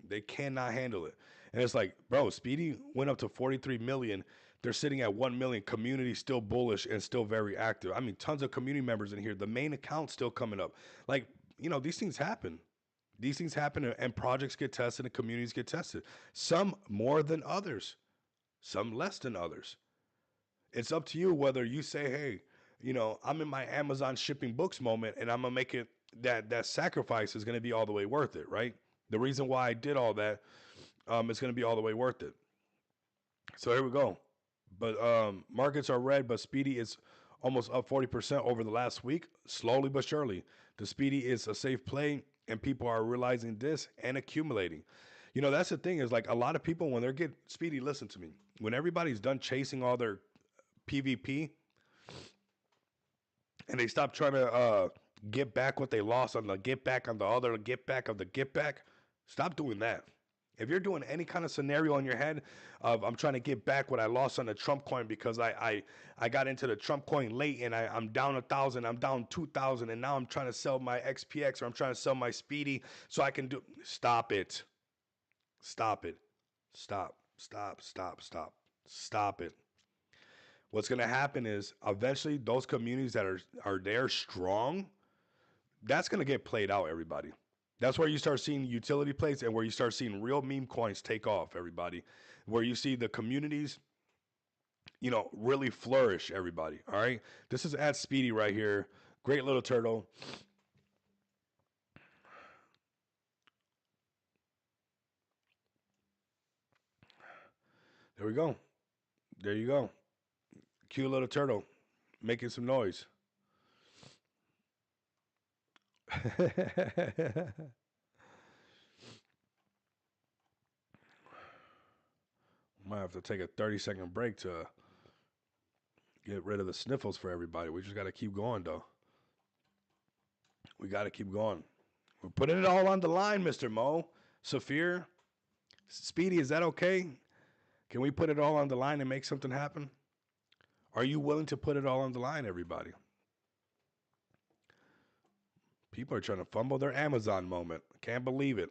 They cannot handle it. And it's like, bro, Speedy went up to 43 million. They're sitting at 1 million. Community still bullish and still very active. I mean, tons of community members in here. The main account still coming up. Like, you know, these things happen. These things happen and projects get tested and communities get tested. Some more than others, some less than others. It's up to you whether you say, hey, I'm in my Amazon shipping books moment and I'm gonna make it that sacrifice is gonna be all the way worth it, right? The reason why I did all that, it's gonna be all the way worth it. So here we go. But markets are red, but Speedy is almost up 40% over the last week, slowly but surely. The Speedy is a safe play, and people are realizing this and accumulating. That's the thing is like a lot of people when they're get Speedy. Listen to me. When everybody's done chasing all their PvP and they stop trying to get back what they lost on the get back on the other get back of the get back, stop doing that. If you're doing any kind of scenario in your head of I'm trying to get back what I lost on the Trump coin because I got into the Trump coin late and I'm down 1,000, I'm down 2,000, and now I'm trying to sell my XPX or I'm trying to sell my Speedy so I can do. Stop it. Stop it. Stop. Stop. Stop. Stop. Stop it. What's going to happen is eventually those communities that are there strong, that's going to get played out, everybody. That's where you start seeing utility plays and where you start seeing real meme coins take off, everybody. Where you see the communities, really flourish, everybody. All right. This is at Speedy right here. Great little turtle. There we go. There you go. Cute little turtle making some noise. Might have to take a 30-second break to get rid of the sniffles for everybody. We just got to keep going, though. We got to keep going. We're putting it all on the line, Mr. Mo. Saphir, Speedy, is that okay? Can we put it all on the line and make something happen? Are you willing to put it all on the line, everybody? People are trying to fumble their Amazon moment. Can't believe it.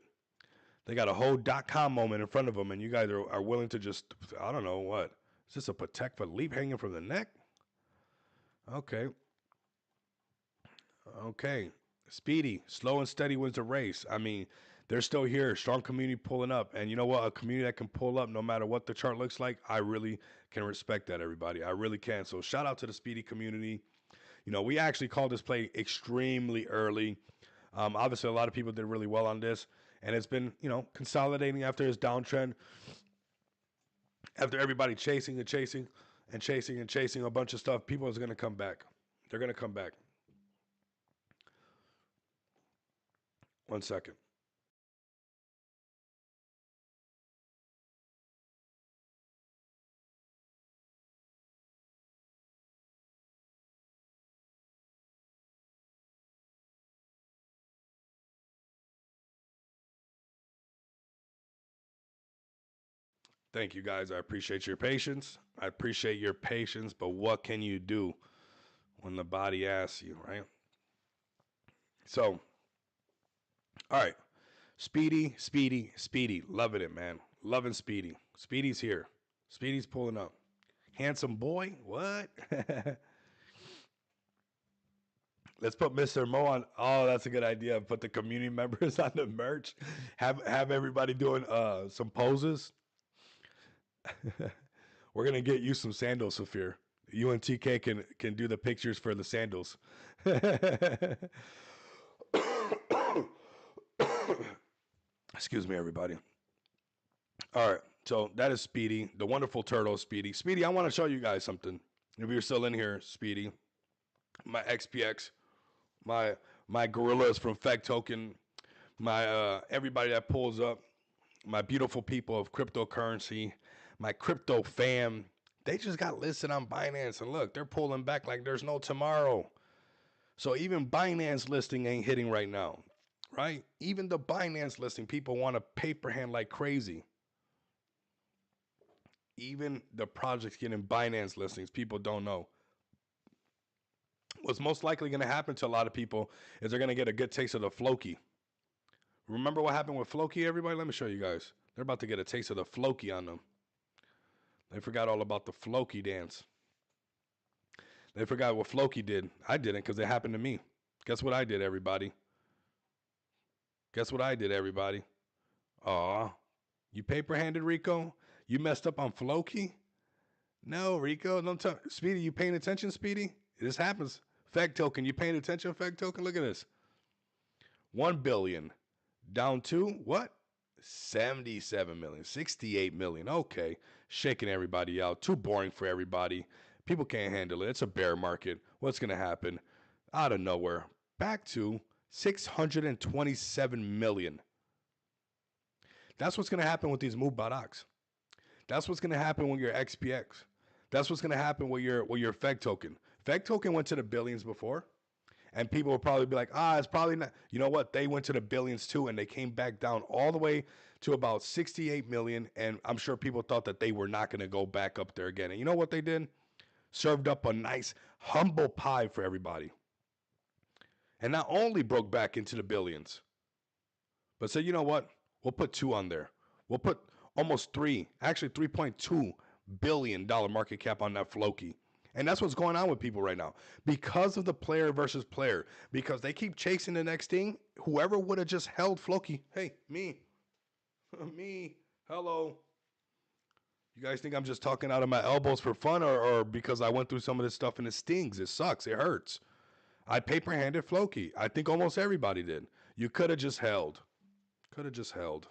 They got a whole .com moment in front of them, and you guys are willing to just, I don't know what. Is this a Patek Philippe hanging from the neck? Okay. Okay. Speedy, slow and steady wins the race. I mean, they're still here. Strong community pulling up. And you know what? A community that can pull up no matter what the chart looks like, I really can respect that, everybody. I really can. So shout out to the Speedy community. We actually called this play extremely early. Obviously, a lot of people did really well on this. And it's been, consolidating after its downtrend. After everybody chasing and chasing and chasing and chasing a bunch of stuff, people is going to come back. They're going to come back. 1 second. Thank you guys. I appreciate your patience. I appreciate your patience, but what can you do when the body asks you, right? So, all right. Speedy, Speedy, Speedy. Loving it, man. Loving Speedy. Speedy's here. Speedy's pulling up. Handsome boy? What? Let's put Mr. Mo on. Oh, that's a good idea. Put the community members on the merch. Have everybody doing some poses. We're gonna get you some sandals, Saphir. You and TK can do the pictures for the sandals. Excuse me, everybody. All right, so that is Speedy, the wonderful turtle, Speedy. Speedy, I want to show you guys something. If you're still in here, Speedy, my XPX, my my gorillas from Fect Token, my everybody that pulls up, my beautiful people of cryptocurrency, my crypto fam, they just got listed on Binance, and look, they're pulling back like there's no tomorrow. So even Binance listing ain't hitting right now, right? Even the Binance listing, people want to paper hand like crazy. Even the projects getting Binance listings, people don't know. What's most likely going to happen to a lot of people is they're going to get a good taste of the Floki. Remember what happened with Floki, everybody? Let me show you guys. They're about to get a taste of the Floki on them. They forgot all about the Floki dance. They forgot what Floki did. I didn't because it happened to me. Guess what I did, everybody? Guess what I did, everybody? Aw. You paper handed, Rico? You messed up on Floki? No, Rico, don't tell Speedy. You paying attention, Speedy? This happens. Feg token, you paying attention? Feg token, look at this. 1 billion down to what? 77 million, 68 million. Okay, shaking everybody out. Too boring for everybody. People can't handle it. It's a bear market. What's gonna happen? Out of nowhere, back to 627 million. That's what's gonna happen with these move baraks. That's what's gonna happen with your XPX. That's what's gonna happen with your Feg token. Feg token went to the billions before, and people will probably be like, it's probably not. You know what? They went to the billions too, and they came back down all the way to about 68 million. And I'm sure people thought that they were not going to go back up there again. And you know what they did? Served up a nice humble pie for everybody, and not only broke back into the billions, but said, you know what? We'll put two on there. We'll put almost three, actually $3.2 billion market cap on that Floki. And that's what's going on with people right now because of the player versus player. Because they keep chasing the next thing. Whoever would have just held Floki, hey, me, me, hello. You guys think I'm just talking out of my elbows for fun, or because I went through some of this stuff and it stings? It sucks. It hurts. I paper handed Floki. I think almost everybody did. You could have just held. Could have just held.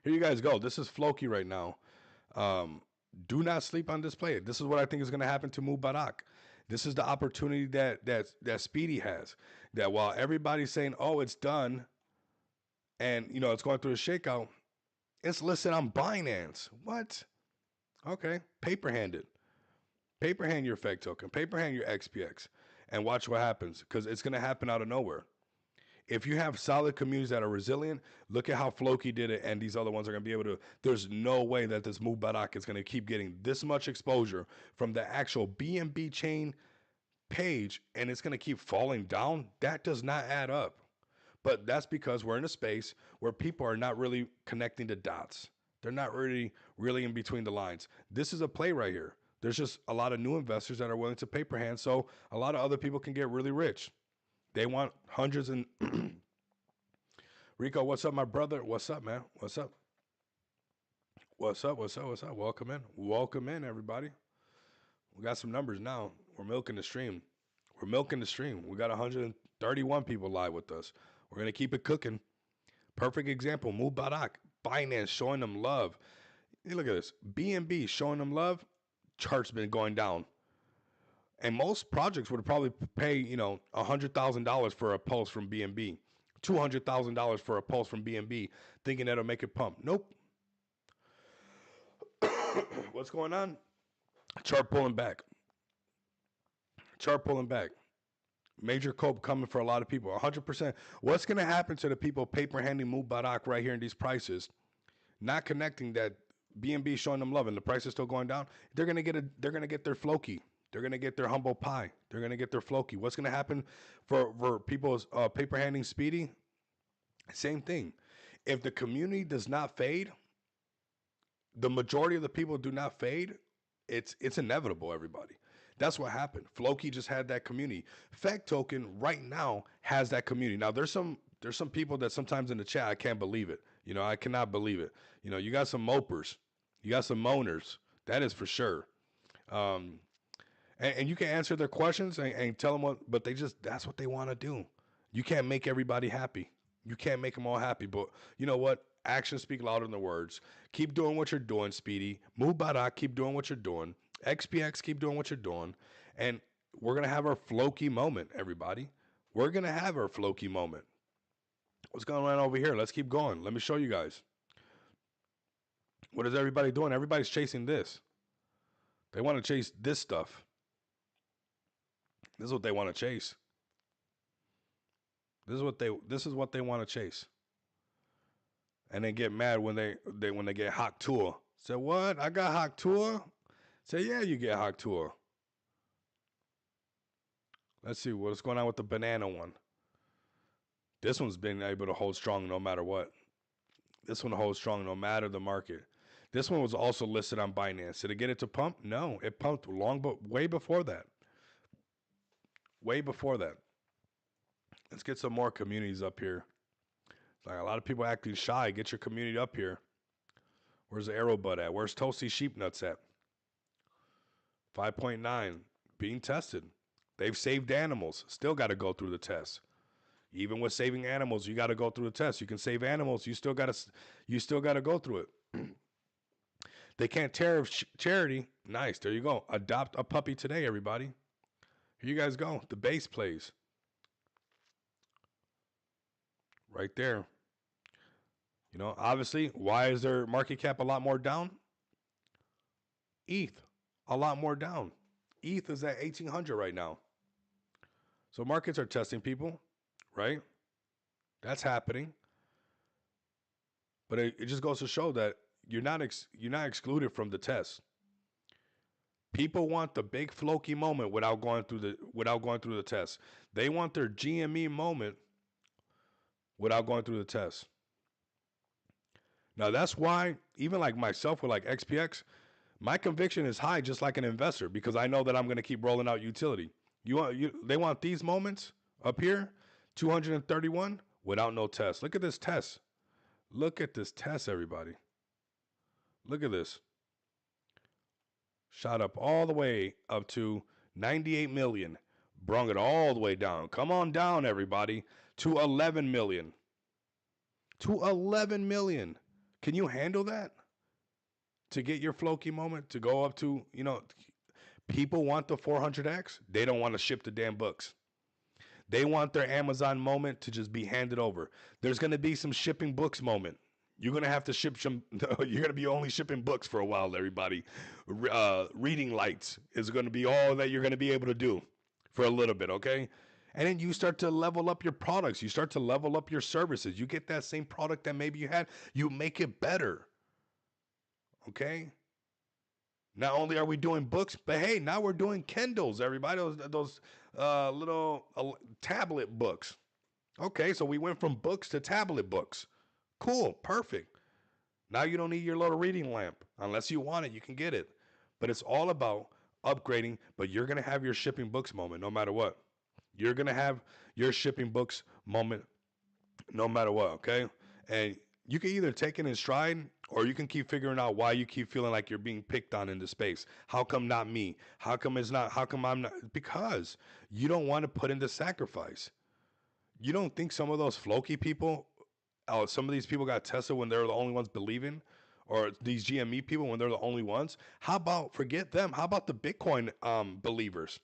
Here you guys go. This is Floki right now. Do not sleep on this play. This is what I think is going to happen to Mubarak. This is the opportunity that Speedy has. That while everybody's saying, "Oh, it's done," and it's going through a shakeout, it's listed on Binance. What? Okay, paper hand it. Paper hand your Feg token. Paper hand your XPX, and watch what happens because it's going to happen out of nowhere. If you have solid communities that are resilient, look at how Floki did it, and these other ones are going to be able to. There's no way that this Mubarak is going to keep getting this much exposure from the actual BNB chain page, and it's going to keep falling down. That does not add up. But that's because we're in a space where people are not really connecting the dots. They're not really in between the lines. This is a play right here. There's just a lot of new investors that are willing to paper hand, so a lot of other people can get really rich. They want hundreds and Rico, what's up, my brother? What's up, man? What's up? What's up? What's up? What's up? Welcome in. Welcome in, everybody. We got some numbers now. We're milking the stream. We're milking the stream. We got 131 people live with us. We're going to keep it cooking. Perfect example. Mubarak. Binance showing them love. Hey, look at this. BNB showing them love. Chart's been going down. And most projects would probably pay, $100,000 for a pulse from BNB. $200,000 for a pulse from BNB, thinking that'll make it pump. Nope. What's going on? Chart pulling back. Chart pulling back. Major cope coming for a lot of people. 100%. What's going to happen to the people paper handing Mubarak right here in these prices, not connecting that BNB showing them love and the price is still going down? They're going to get their Floki. They're going to get their humble pie. They're going to get their Floki. What's going to happen for people's paper handing Speedy? Same thing. If the community does not fade, the majority of the people do not fade, it's inevitable, everybody. That's what happened. Floki just had that community. Feg token right now has that community. Now there's some people that sometimes in the chat I can't believe it. I cannot believe it. You got some mopers, you got some moaners. That is for sure. And you can answer their questions and tell them what, but that's what they want to do. You can't make everybody happy. You can't make them all happy. But you know what? Actions speak louder than the words. Keep doing what you're doing, Speedy. Mubarak, keep doing what you're doing. XPX, keep doing what you're doing. And we're going to have our Floki moment, everybody. We're going to have our Floki moment. What's going on over here? Let's keep going. Let me show you guys. What is everybody doing? Everybody's chasing this. They want to chase this stuff. This is what they want to chase. This is what they want to chase. And then get mad when they get Hawk Tour. Say, what? I got Hawk Tour? Say, yeah, you get Hawk Tour. Let's see what's going on with the banana one. This one's been able to hold strong no matter what. This one holds strong no matter the market. This one was also listed on Binance. Did it get it to pump? No, it pumped way before that. Way before that. Let's get some more communities up here. Like a lot of people acting shy. Get your community up here. Where's the Arrow Bud at? Where's Toasty Sheep Nuts at? 5.9 being tested. They've saved animals. Still got to go through the test. Even with saving animals, you got to go through the test. You can save animals. You still got to go through it. They can't tariff charity. Nice. There you go. Adopt a puppy today, everybody. Here you guys go. The base plays right there. Obviously, why is their market cap a lot more down? ETH, a lot more down. ETH is at 1800 right now. So markets are testing people, right? That's happening. But it just goes to show that you're not excluded from the test. People want the big floki moment without going through the test. They want their GME moment without going through the test. Now that's why even like myself with like XPX, my conviction is high just like an investor because I know that I'm going to keep rolling out utility. They want these moments up here, 231 without no test. Look at this test. Look at this test, everybody. Look at this. Shot up all the way up to 98 million. Brung it all the way down. Come on down, everybody, to 11 million. To 11 million. Can you handle that? To get your Floki moment to go up to, people want the 400x. They don't want to ship the damn books. They want their Amazon moment to just be handed over. There's going to be some shipping books moment. You're going to have to ship some. You're going to be only shipping books for a while, everybody. Reading lights is going to be all that you're going to be able to do for a little bit, okay? And then you start to level up your products. You start to level up your services. You get that same product that maybe you had, you make it better, okay? Not only are we doing books, but hey, now we're doing Kindles, everybody. Those little tablet books. Okay, so we went from books to tablet books. Cool, perfect. Now you don't need your little reading lamp. Unless you want it, you can get it. But it's all about upgrading, but you're going to have your shipping books moment no matter what. You're going to have your shipping books moment no matter what, okay? And you can either take it in stride or you can keep figuring out why you keep feeling like you're being picked on in the space. How come not me? How come I'm not? Because you don't want to put in the sacrifice. You don't think some of those Floki people, some of these people got tested when they're the only ones believing? Or these GME people when they're the only ones? How about, forget them, how about the Bitcoin believers?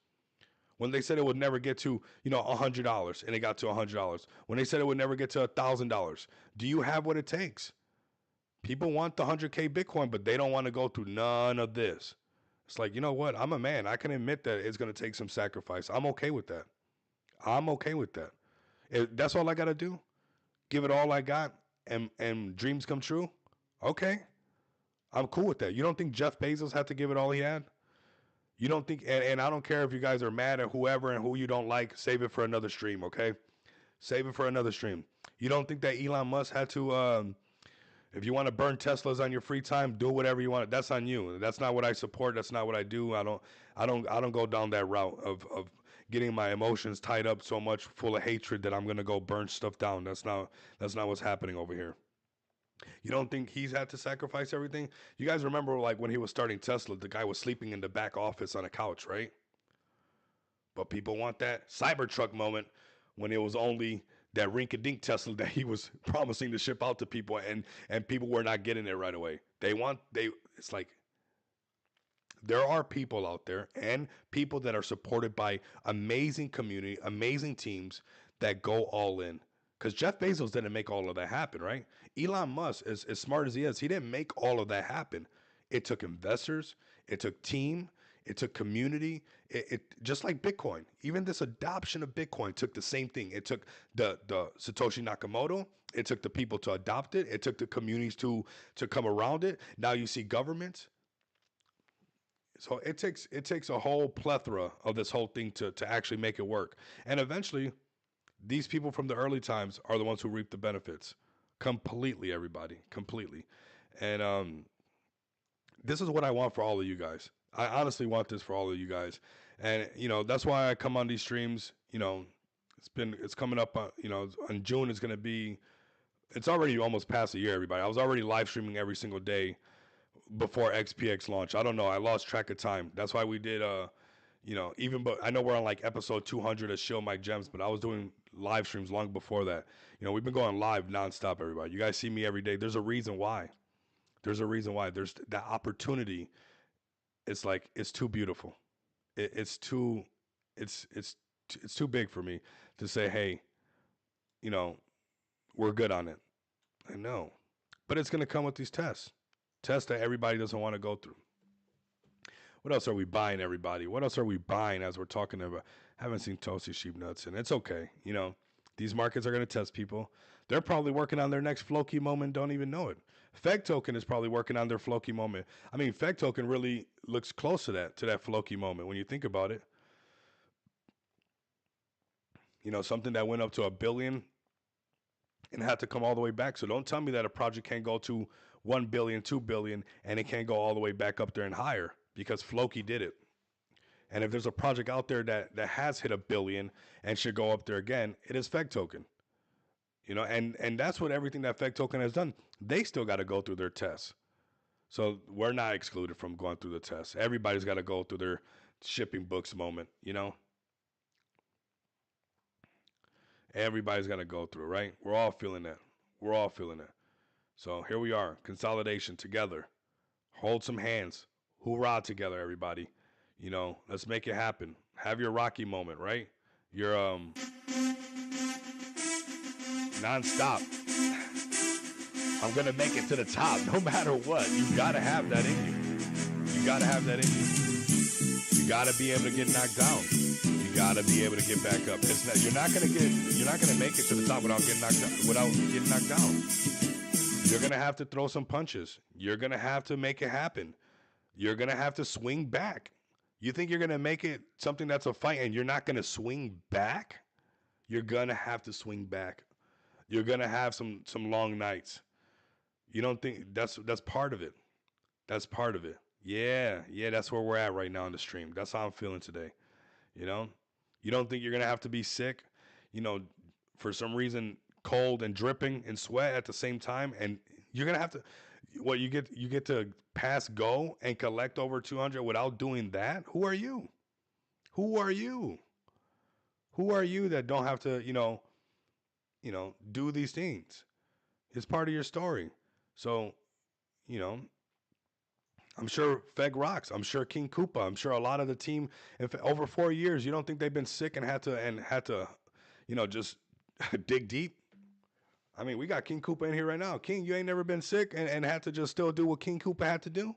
When they said it would never get to, $100 and it got to $100. When they said it would never get to $1,000. Do you have what it takes? People want the 100K Bitcoin, but they don't want to go through none of this. It's like, you know what? I'm a man. I can admit that it's going to take some sacrifice. I'm okay with that. I'm okay with that. If that's all I got to do, give it all I got, and dreams come true, okay. I'm cool with that. You don't think Jeff Bezos had to give it all he had? You don't think, and I don't care if you guys are mad at whoever and who you don't like, save it for another stream, okay? Save it for another stream. You don't think that Elon Musk had to, if you want to burn Teslas on your free time, do whatever you want. That's on you. That's not what I support. That's not what I do. I don't go down that route of getting my emotions tied up so much full of hatred that I'm gonna go burn stuff down. That's not what's happening over here. You don't think he's had to sacrifice everything? You guys remember like when he was starting Tesla, the guy was sleeping in the back office on a couch, right? But people want that Cybertruck moment when it was only that rink-a-dink Tesla that he was promising to ship out to people, and people were not getting it right away. It's like there are people out there and people that are supported by amazing community, amazing teams that go all in. Because Jeff Bezos didn't make all of that happen, right? Elon Musk, as smart as he didn't make all of that happen. It took investors, it took team, it took community. It just like Bitcoin. Even this adoption of Bitcoin took the same thing. It took the Satoshi Nakamoto. It took the people to adopt it. It took the communities to come around it. Now you see governments. So it takes a whole plethora of this whole thing to actually make it work. And eventually, these people from the early times are the ones who reap the benefits. Completely, everybody. Completely. And this is what I want for all of you guys. I honestly want this for all of you guys. And that's why I come on these streams. It's coming up on June is going to be, it's already almost past a year, everybody. I was already live streaming every single day before XPX launch. I don't know. I lost track of time. That's why we did even but I know we're on like episode 200 of Shield My Gems, but I was doing live streams long before that. We've been going live nonstop, everybody. You guys see me every day. There's a reason why. There's a reason why. There's that opportunity. It's like it's too beautiful. It's too it's too big for me to say, hey, you know, we're good on it. I know. But it's gonna come with these tests that everybody doesn't want to go through. What else are we buying, everybody? What else are we buying as we're talking about? Haven't seen Toasty Sheep Nuts, and it's okay. These markets are going to test people. They're probably working on their next Floki moment, don't even know it. Feg Token is probably working on their Floki moment. I mean, Feg Token really looks close to that Floki moment when you think about it. Something that went up to 1 billion and had to come all the way back. So don't tell me that a project can't go to 1 billion, 2 billion, and it can't go all the way back up there and higher because Floki did it. And if there's a project out there that has hit 1 billion and should go up there again, it is Feg Token. And that's what everything that Feg Token has done. They still got to go through their tests. So we're not excluded from going through the tests. Everybody's got to go through their shipping books moment, Everybody's got to go through, right? We're all feeling that. We're all feeling it. So here we are, consolidation together. Hold some hands. Hoorah together, everybody. Let's make it happen. Have your Rocky moment, right? Your nonstop. I'm gonna make it to the top no matter what. You gotta have that in you. You gotta have that in you. You gotta be able to get knocked down. You gotta be able to get back up. You're not gonna make it to the top without getting knocked down. You're gonna have to throw some punches. You're gonna have to make it happen. You're gonna have to swing back. You think you're gonna make it something that's a fight and you're not gonna swing back? You're gonna have to swing back. You're gonna have some long nights. You don't think that's part of it? That's part of it. Yeah, that's where we're at right now on the stream. That's how I'm feeling today. You don't think you're gonna have to be sick, for some reason, cold and dripping in sweat at the same time, and you're gonna have to. What you get to pass go and collect over 200 without doing that? Who are you? Who are you? Who are you that don't have to do these things? It's part of your story. So, I'm sure Feg rocks. I'm sure King Koopa. I'm sure a lot of the team, if over 4 years, you don't think they've been sick and had to, just dig deep. I mean, we got King Koopa in here right now. King, you ain't never been sick and had to just still do what King Koopa had to do?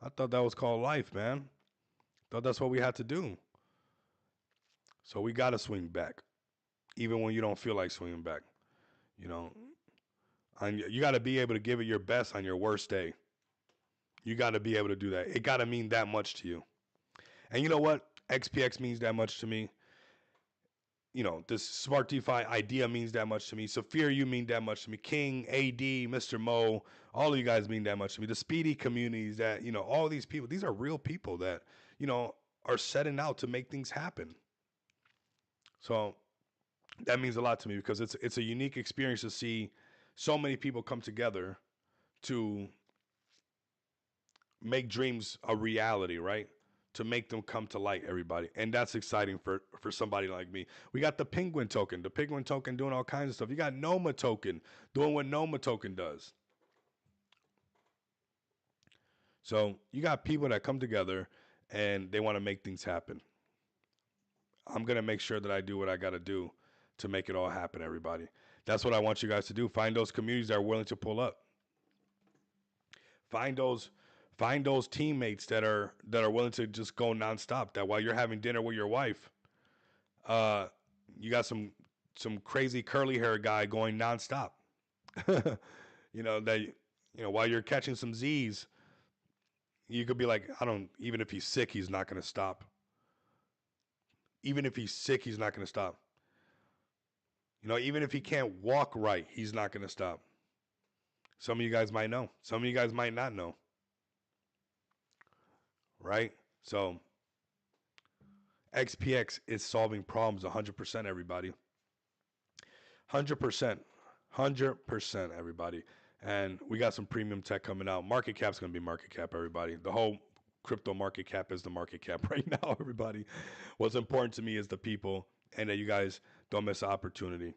I thought that was called life, man. Thought that's what we had to do. So we got to swing back, even when you don't feel like swinging back. And you got to be able to give it your best on your worst day. You got to be able to do that. It got to mean that much to you. And you know what? XPX means that much to me. This Smart DeFi idea means that much to me. Saphir, you mean that much to me. King, AD, Mr. Mo, all of you guys mean that much to me. The Speedy communities that, all these people, these are real people that, are setting out to make things happen. So that means a lot to me because it's a unique experience to see so many people come together to make dreams a reality, right? To make them come to light, everybody. And that's exciting for somebody like me. We got the Penguin token. The Penguin token doing all kinds of stuff. You got Noma token doing what Noma token does. So you got people that come together and they want to make things happen. I'm going to make sure that I do what I got to do to make it all happen, everybody. That's what I want you guys to do. Find those communities that are willing to pull up. Find those teammates that are willing to just go nonstop. That while you're having dinner with your wife, you got some crazy curly hair guy going nonstop. While you're catching some Z's, you could be like, even if he's sick, he's not going to stop. Even if he's sick, he's not going to stop. Even if he can't walk right, he's not going to stop. Some of you guys might know. Some of you guys might not know. Right? So XPX is solving problems 100%, everybody. 100%. 100%, everybody. And we got some premium tech coming out. Market cap's gonna be market cap, everybody. The whole crypto market cap is the market cap right now, everybody. What's important to me is the people, and that you guys don't miss the opportunity.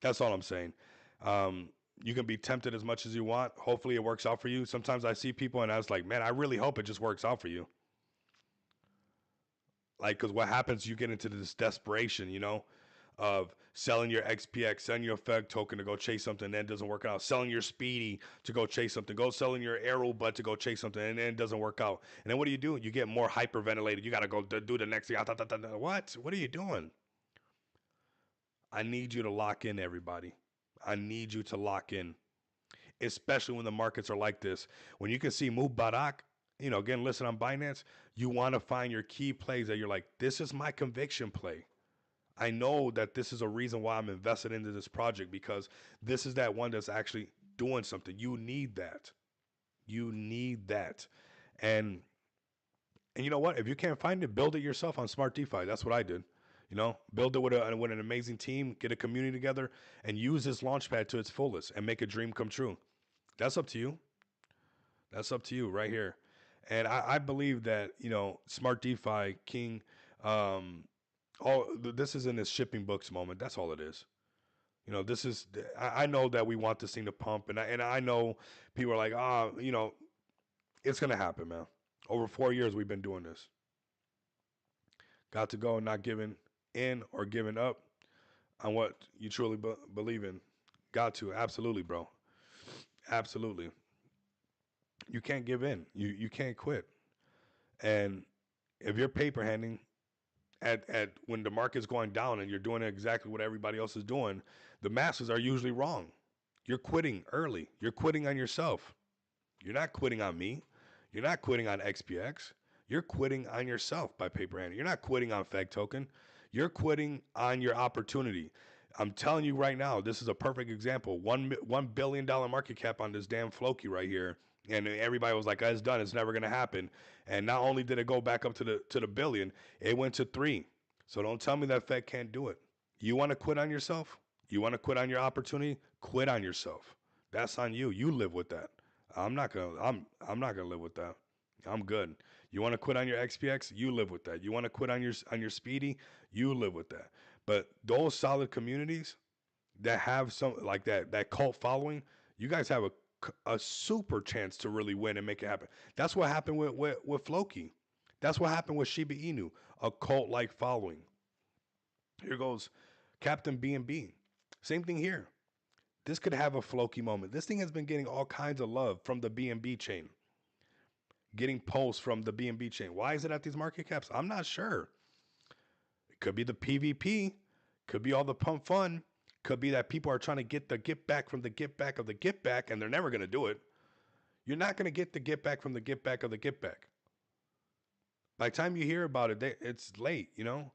That's all I'm saying. Um, you can be tempted as much as you want. Hopefully, it works out for you. Sometimes I see people, and I was like, man, I really hope it just works out for you. Like, because what happens, you get into this desperation, of selling your XPX, selling your FEG token to go chase something, and then it doesn't work out. Selling your Speedy to go chase something. Go selling your Arrow Bud to go chase something, and then it doesn't work out. And then what do? You get more hyperventilated. You got to go do the next thing. What? What are you doing? I need you to lock in, everybody. I need you to lock in, especially when the markets are like this. When you can see Mubarak, again, listen on Binance, you want to find your key plays that you're like, this is my conviction play. I know that this is a reason why I'm invested into this project because this is that one that's actually doing something. You need that. You need that. And and you know what? If you can't find it, build it yourself on Smart DeFi. That's what I did. Build it with an amazing team, get a community together, and use this launchpad to its fullest and make a dream come true. That's up to you. That's up to you right here. And I believe that, Smart DeFi, King, um, this is in this shipping books moment. That's all it is. This is, I know that we want this thing to pump, and I know people are like, it's going to happen, man. Over 4 years, we've been doing this. Got to go, not giving in or giving up on what you truly believe in. Got to, absolutely, bro. Absolutely. You can't give in. You can't quit. And if you're paper handing at when the market's going down and you're doing exactly what everybody else is doing, the masses are usually wrong. You're quitting early. You're quitting on yourself. You're not quitting on me. You're not quitting on XPX. You're quitting on yourself by paper handing. You're not quitting on FEG token. You're quitting on your opportunity. I'm telling you right now, this is a perfect example. $1 billion market cap on this damn Floki right here, and everybody was like, oh, "It's done. It's never gonna happen." And not only did it go back up to the billion, it went to 3. So don't tell me that Fed can't do it. You want to quit on yourself? You want to quit on your opportunity? Quit on yourself. That's on you. You live with that. I'm not gonna live with that. I'm good. You want to quit on your XPX? You live with that. You want to quit on your Speedy? You live with that. But those solid communities that have some like that cult following, you guys have a super chance to really win and make it happen. That's what happened with Floki. That's what happened with Shiba Inu, a cult like following. Here goes Captain B&B. Same thing here. This could have a Floki moment. This thing has been getting all kinds of love from the BNB chain, getting posts from the BNB chain. Why is it at these market caps? I'm not sure. It could be the PvP, could be all the pump fun, could be that people are trying to get the get back from the get back of the get back, and they're never going to do it. You're not going to get the get back from the get back of the get back. By the time you hear about it, it's late. The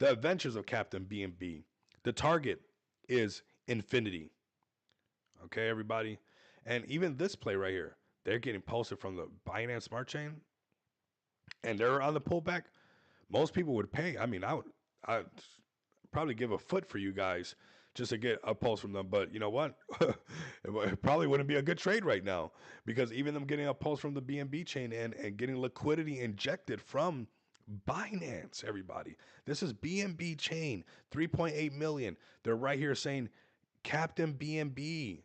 adventures of Captain B&B. The target is infinity. Okay, everybody? And even this play right here, they're getting posted from the Binance Smart Chain, and they're on the pullback. Most people would pay. I mean, I'd probably give a foot for you guys just to get a pulse from them. But you know what? It probably wouldn't be a good trade right now because even them getting a pulse from the BNB chain and getting liquidity injected from Binance, everybody. This is BNB chain, 3.8 million. They're right here saying Captain BNB.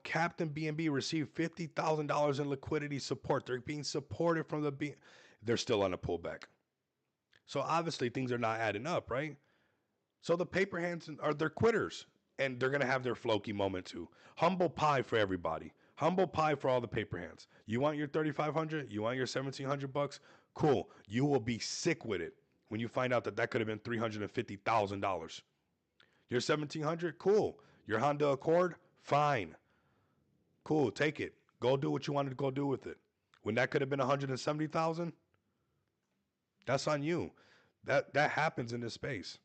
Captain BNB received $50,000 in liquidity support. They're being supported from the B. They're still on a pullback. So obviously things are not adding up, right? So the paper hands they're quitters, and they're gonna have their Floki moment too. Humble pie for everybody. Humble pie for all the paper hands. You want your 3,500? You want your 1,700 bucks? Cool. You will be sick with it when you find out that could have been $350,000. Your 1,700? Cool. Your Honda Accord? Fine. Cool. Take it. Go do what you wanted to go do with it. When that could have been 170,000, that's on you. That happens in this space.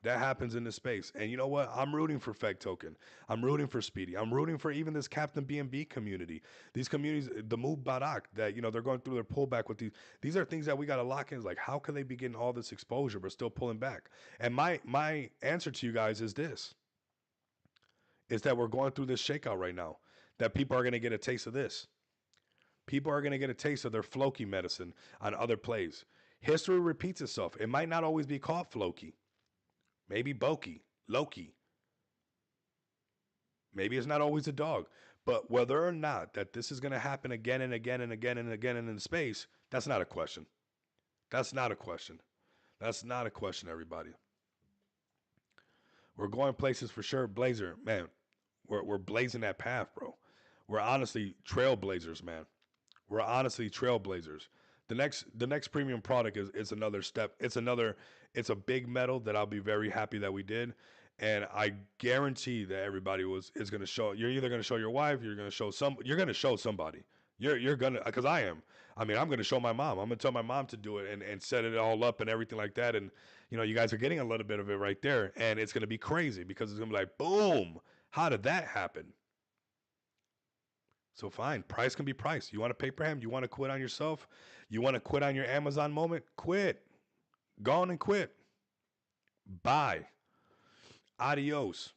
That happens in this space. And you know what? I'm rooting for FEG Token. I'm rooting for Speedy. I'm rooting for even this Captain BNB community. These communities, the Move Barak, that, they're going through their pullback with these. These are things that we got to lock in. It's like, how can they be getting all this exposure but still pulling back? And my answer to you guys is this. is that we're going through this shakeout right now. That people are going to get a taste of this. People are going to get a taste of their Floki medicine on other plays. History repeats itself. It might not always be called Floki. Maybe Boki, Loki. Maybe it's not always a dog. But whether or not that this is going to happen again and again and again and again in space, that's not a question. That's not a question. That's not a question, everybody. We're going places for sure. Blazer, man, we're blazing that path, bro. We're honestly trailblazers, man. We're honestly trailblazers. The next premium product is another step. It's a big medal that I'll be very happy that we did. And I guarantee that everybody is gonna show. You're either gonna show your wife, you're gonna show somebody. You're gonna, because I am. I mean, I'm gonna show my mom. I'm gonna tell my mom to do it and set it all up and everything like that. And you guys are getting a little bit of it right there, and it's gonna be crazy because it's gonna be like, boom, how did that happen? So fine, price can be price. You want to pay per ham? You want to quit on yourself? You want to quit on your Amazon moment? Quit. Go on and quit. Bye. Adios.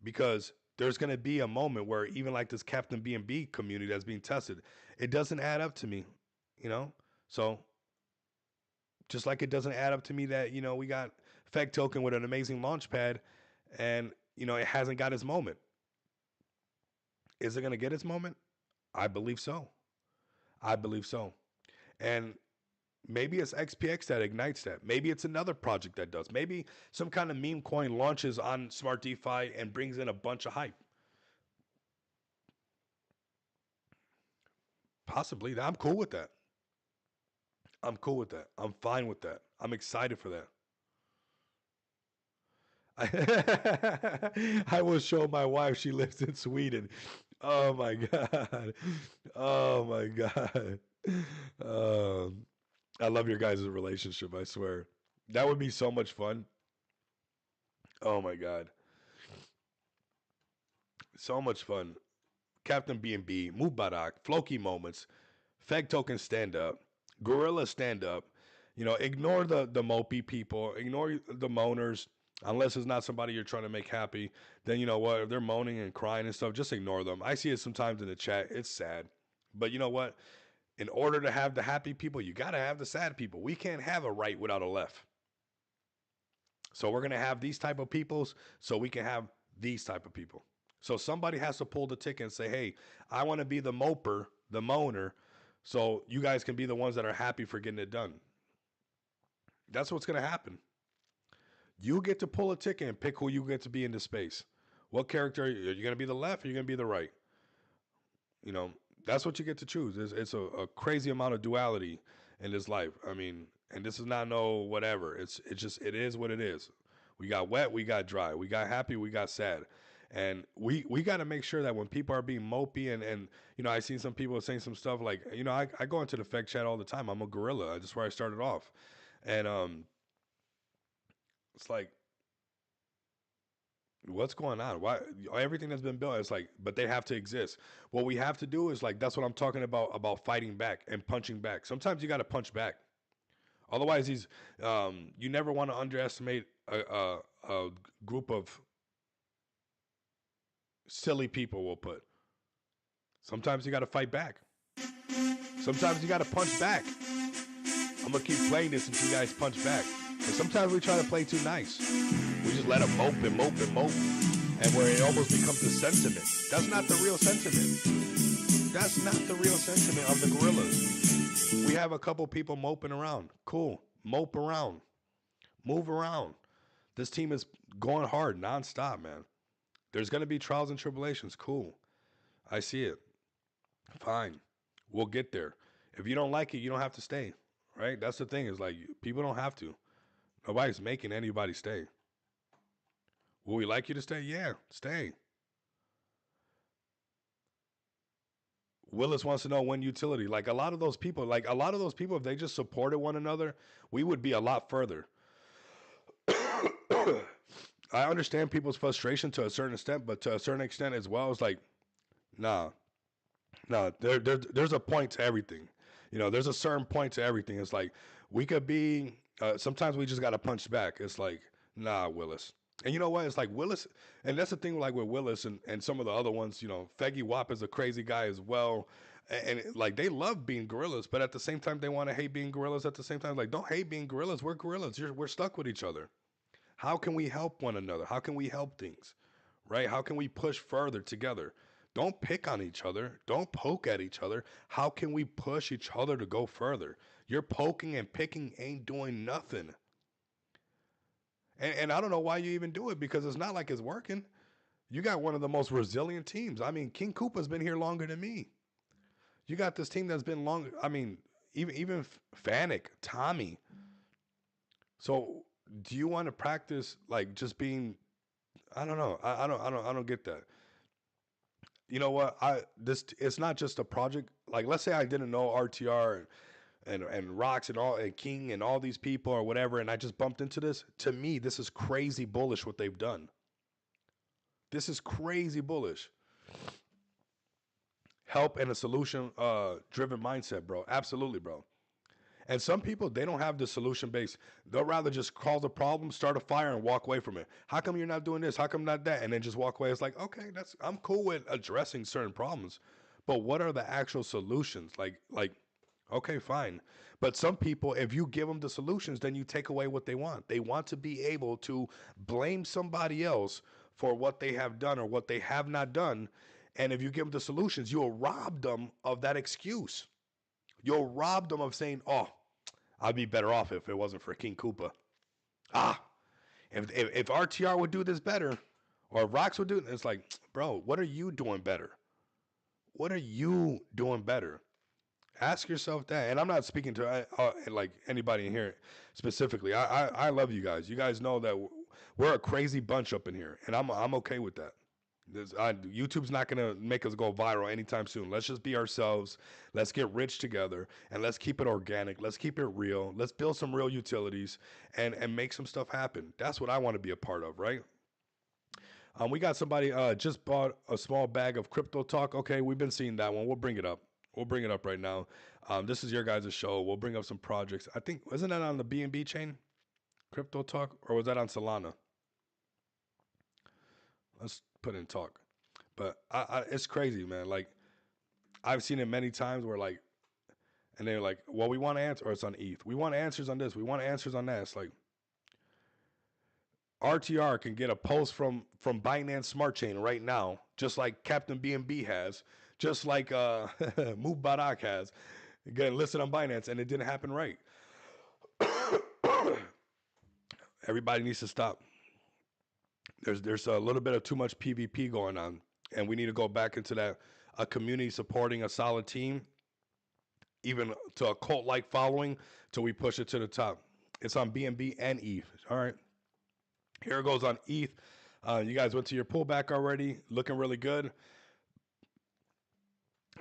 Because there's going to be a moment where even like this Captain B&B community that's being tested, it doesn't add up to me, you know? So just like it doesn't add up to me that, we got Feg Token with an amazing launch pad and, it hasn't got its moment. Is it going to get its moment? I believe so. I believe so. And maybe it's XPX that ignites that. Maybe it's another project that does. Maybe some kind of meme coin launches on Smart DeFi and brings in a bunch of hype. Possibly. I'm cool with that. I'm cool with that. I'm fine with that. I'm excited for that. I will show my wife. She lives in Sweden. Oh my god. Oh my god. Um, I love your guys' relationship. I swear, that would be so much fun. Oh my god, so much fun. Captain B&B, Mubarak, Floki moments, Feg Token stand up, Gorilla stand up. Ignore the mopey people, ignore the moaners. Unless it's not somebody you're trying to make happy, then you know what? If they're moaning and crying and stuff, just ignore them. I see it sometimes in the chat. It's sad. But you know what? In order to have the happy people, you got to have the sad people. We can't have a right without a left. So we're going to have these type of peoples so we can have these type of people. So somebody has to pull the ticket and say, hey, I want to be the moper, the moaner, so you guys can be the ones that are happy for getting it done. That's what's going to happen. You get to pull a ticket and pick who you get to be in the space. What character are you going to be the left or are you going to be the right? That's what you get to choose. It's a crazy amount of duality in this life. I mean, and this is not no whatever. It is what it is. We got wet, we got dry. We got happy, we got sad. And we got to make sure that when people are being mopey and I seen some people saying some stuff like, I go into the Feg chat all the time. I'm a gorilla. That's where I started off. And it's like, what's going on? Why everything that's been built? It's like, but they have to exist. What we have to do is like that's what I'm talking about fighting back and punching back. Sometimes you got to punch back. Otherwise, you never want to underestimate a group of silly people. We'll put. Sometimes you got to fight back. Sometimes you got to punch back. I'm gonna keep playing this until you guys punch back. And sometimes we try to play too nice. We just let them mope and mope and mope. And where it almost becomes a sentiment. That's not the real sentiment. That's not the real sentiment of the gorillas. We have a couple people moping around. Cool. Mope around. Move around. This team is going hard nonstop, man. There's going to be trials and tribulations. Cool. I see it. Fine. We'll get there. If you don't like it, you don't have to stay. Right? That's the thing is like people don't have to. Nobody's making anybody stay. Will we like you to stay? Yeah, stay. Willis wants to know when utility. Like a lot of those people, if they just supported one another, we would be a lot further. I understand people's frustration to a certain extent, but to a certain extent as well, it's like, nah. There's a point to everything. There's a certain point to everything. It's like we could be. Sometimes we just gotta punch back. It's like, nah, Willis. And you know what? It's like Willis, and that's the thing. Like with Willis and some of the other ones, you know, Feggy Wap is a crazy guy as well, like they love being gorillas, but at the same time they want to hate being gorillas. At the same time, like don't hate being gorillas. We're gorillas. We're stuck with each other. How can we help one another? How can we help things? Right? How can we push further together? Don't pick on each other. Don't poke at each other. How can we push each other to go further? You're poking and picking ain't doing nothing. And I don't know why you even do it because it's not like it's working. You got one of the most resilient teams. I mean, King Koopa's been here longer than me. You got this team that's been long. I mean, even Fanik, Tommy. So, do you want to practice like just being? I don't know. I don't get that. You know what? It's not just a project. Like, let's say I didn't know RTR and Rocks and all and King and all these people or whatever, and I just bumped into this. To me, this is crazy bullish what they've done. This is crazy bullish. Help and a solution driven mindset, bro. Absolutely, bro. And some people they don't have the solution base. They'll rather just cause a problem, start a fire, and walk away from it. How come you're not doing this? How come not that? And then just walk away. It's like, okay, that's I'm cool with addressing certain problems, but what are the actual solutions? Okay, fine. But some people, if you give them the solutions, then you take away what they want. They want to be able to blame somebody else for what they have done or what they have not done. And if you give them the solutions, you'll rob them of that excuse. You'll rob them of saying, "Oh, I'd be better off if it wasn't for King Koopa." Ah, if RTR would do this better, or if Rocks would do it, it's like, bro, what are you doing better? What are you doing better? Ask yourself that. And I'm not speaking to like anybody in here specifically. I love you guys. You guys know that we're a crazy bunch up in here, and I'm okay with that. YouTube's not gonna make us go viral anytime soon. Let's just be ourselves. Let's get rich together, and let's keep it organic. Let's keep it real. Let's build some real utilities and make some stuff happen. That's what I want to be a part of, right? We got somebody just bought a small bag of crypto talk. Okay, we've been seeing that one. We'll bring it up. We'll bring it up right now. This is your guys' show. We'll bring up some projects. I think wasn't that on the BNB chain, crypto talk, or was that on Solana? Let's put in talk. But it's crazy, man. Like I've seen it many times where like, and they're like, well, we want answers, or it's on ETH. We want answers on this. We want answers on that. It's like RTR can get a post from Binance Smart Chain right now, just like Captain BNB has, just like Mubarak has, getting listed on Binance, and it didn't happen right. Everybody needs to stop. There's a little bit of too much PvP going on, and we need to go back into that a community supporting a solid team, even to a cult like following, till we push it to the top. It's on BNB and ETH. All right, here it goes on ETH. You guys went to your pullback already, looking really good.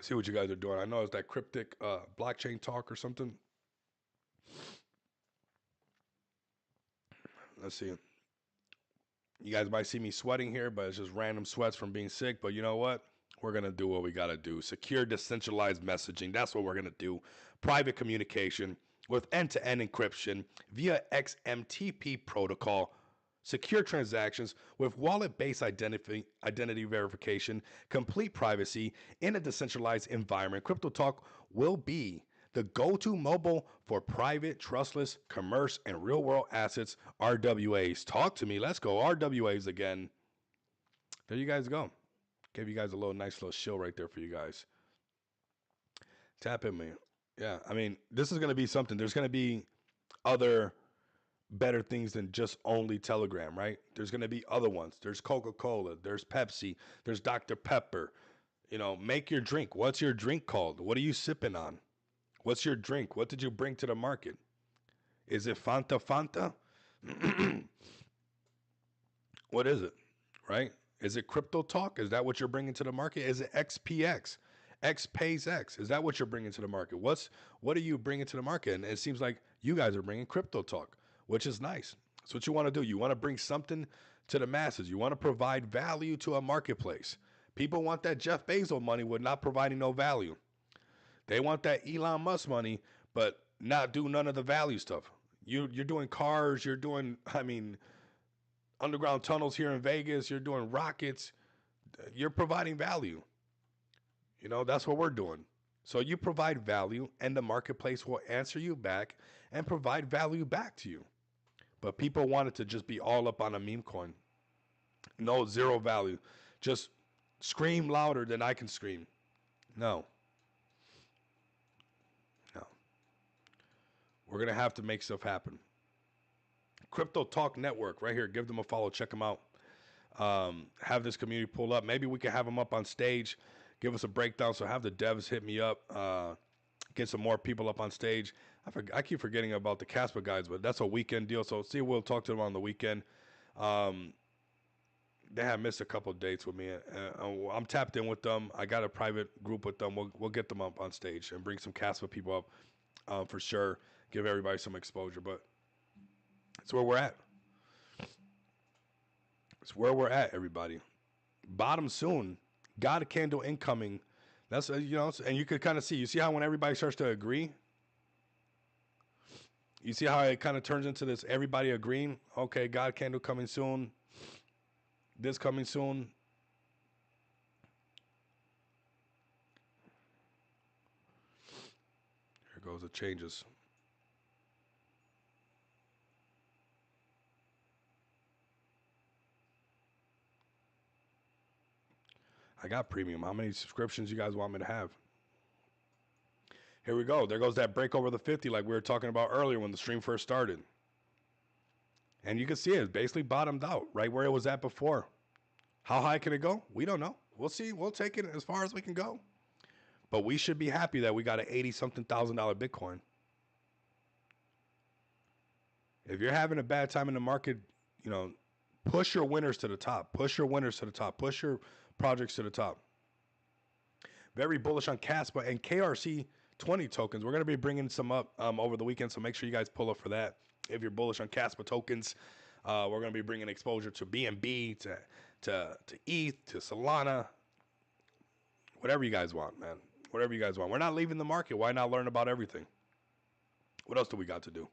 See what you guys are doing. I know it's that cryptic blockchain talk or something. Let's see. You guys might see me sweating here, but it's just random sweats from being sick. But you know what? We're going to do what we got to do. Secure decentralized messaging. That's what we're going to do. Private communication with end-to-end encryption via XMTP protocol. Secure transactions with wallet-based identity verification, complete privacy in a decentralized environment. Crypto Talk will be the go-to mobile for private, trustless, commerce, and real-world assets, RWAs. Talk to me. Let's go. RWAs again. There you guys go. Gave you guys a nice little shill right there for you guys. Tap in me. Yeah, I mean, this is going to be something. There's going to be other better things than just only Telegram, right? There's going to be other ones. There's Coca-Cola. There's Pepsi. There's Dr. Pepper. You know, make your drink. What's your drink called? What are you sipping on? What's your drink? What did you bring to the market? Is it Fanta Fanta? What is it? Right? Is it crypto talk? Is that what you're bringing to the market? Is it XPX? X pays X. Is that what you're bringing to the market? What are you bringing to the market? And it seems like you guys are bringing crypto talk, which is nice. That's what you want to do. You want to bring something to the masses. You want to provide value to a marketplace. People want that Jeff Bezos money with not providing no value. They want that Elon Musk money, but not do none of the value stuff. You're doing cars. You're doing, I mean, underground tunnels here in Vegas. You're doing rockets. You're providing value. That's what we're doing. So you provide value, and the marketplace will answer you back and provide value back to you. But people want it to just be all up on a meme coin. No, zero value. Just scream louder than I can scream. No, no. We're going to have to make stuff happen. Crypto Talk Network, right here. Give them a follow. Check them out. Have this community pull up. Maybe we can have them up on stage. Give us a breakdown. So have the devs hit me up. Get some more people up on stage. I keep forgetting about the Casper guys, but that's a weekend deal. So see, we'll talk to them on the weekend. They have missed a couple dates with me. I'm tapped in with them. I got a private group with them. We'll get them up on stage and bring some Casper people up for sure. Give everybody some exposure. But it's where we're at. It's where we're at, everybody. Bottom soon. Got a candle incoming. That's and you could kind of see. You see how when everybody starts to agree, you see how it kind of turns into this. Everybody agreeing. Okay, God candle coming soon. This coming soon. Here goes the changes. I got premium. How many subscriptions you guys want me to have? Here we go. There goes that break over the 50 like we were talking about earlier when the stream first started. And you can see it basically bottomed out right where it was at before. How high can it go? We don't know. We'll see. We'll take it as far as we can go. But we should be happy that we got an $80-something thousand Bitcoin. If you're having a bad time in the market, push your winners to the top. Push your winners to the top. Push your projects to the top. Very bullish on Caspa and KRC20 tokens. We're going to be bringing some up over the weekend, so make sure you guys pull up for that. If you're bullish on Caspa tokens, we're going to be bringing exposure to BNB, to ETH, to Solana, whatever you guys want, man. Whatever you guys want. We're not leaving the market. Why not learn about everything? What else do we got to do?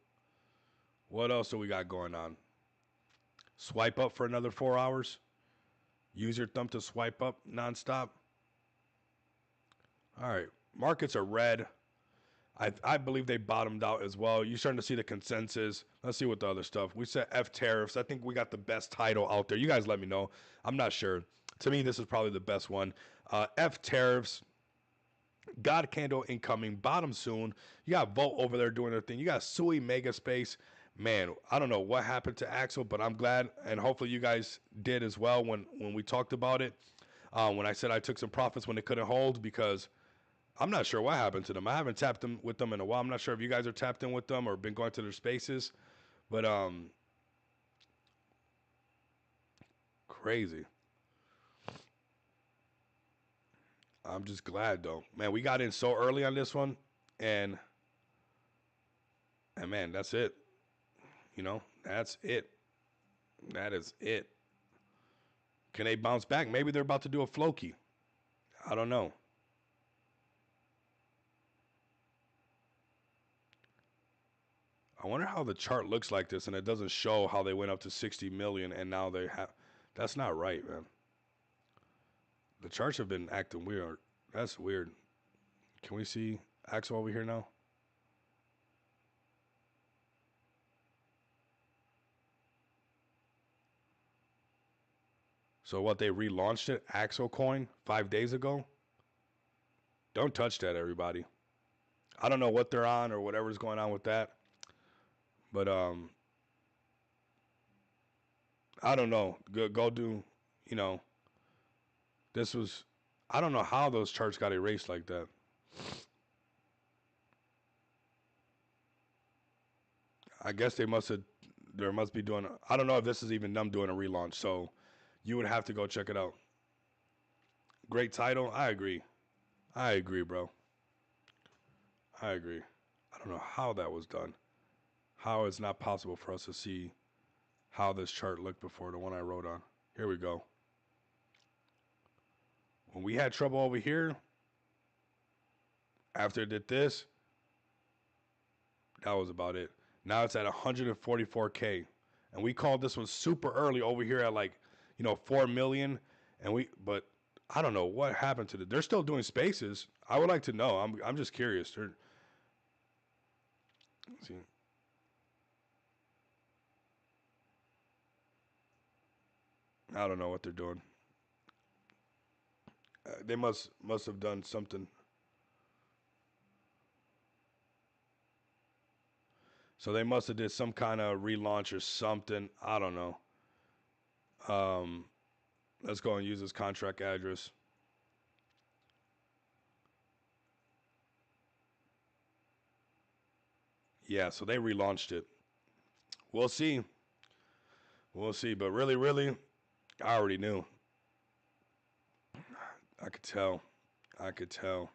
What else do we got going on? Swipe up for another 4 hours. Use your thumb to swipe up nonstop. All right. Markets are red. I believe they bottomed out as well. You're starting to see the consensus. Let's see what the other stuff. We said F tariffs. I think we got the best title out there. You guys let me know. I'm not sure. To me, this is probably the best one. F tariffs. God candle incoming. Bottom soon. You got Volt over there doing their thing. You got Sui Mega Space. Man, I don't know what happened to Axel, but I'm glad, and hopefully you guys did as well when we talked about it. When I said I took some profits when they couldn't hold, because I'm not sure what happened to them. I haven't tapped in with them in a while. I'm not sure if you guys are tapped in with them or been going to their spaces, but crazy. I'm just glad though, man. We got in so early on this one, and man, that's it. That's it. That is it. Can they bounce back? Maybe they're about to do a Floki. I don't know. I wonder how the chart looks like this, and it doesn't show how they went up to 60 million, and now they have. That's not right, man. The charts have been acting weird. That's weird. Can we see Axel over here now? So what, they relaunched it, Axel Coin, 5 days ago? Don't touch that, everybody. I don't know what they're on or whatever's going on with that. But I don't know. Go do, this was, I don't know how those charts got erased like that. I guess there must be doing, I don't know if this is even them doing a relaunch. So you would have to go check it out. Great title. I agree, bro. I agree. I don't know how that was done. How it's not possible for us to see how this chart looked before, the one I wrote on. Here we go. When we had trouble over here, after it did this, that was about it. Now it's at 144K. and we called this one super early over here at like 4 million, but I don't know what happened to they're still doing spaces. I would like to know. I'm just curious. Let's see. I don't know what they're doing. They must have done something. So they must have did some kind of relaunch or something. I don't know. Um, let's go and use this contract address. Yeah, so they relaunched it. We'll see. We'll see. But really, really, I already knew. I could tell. I could tell.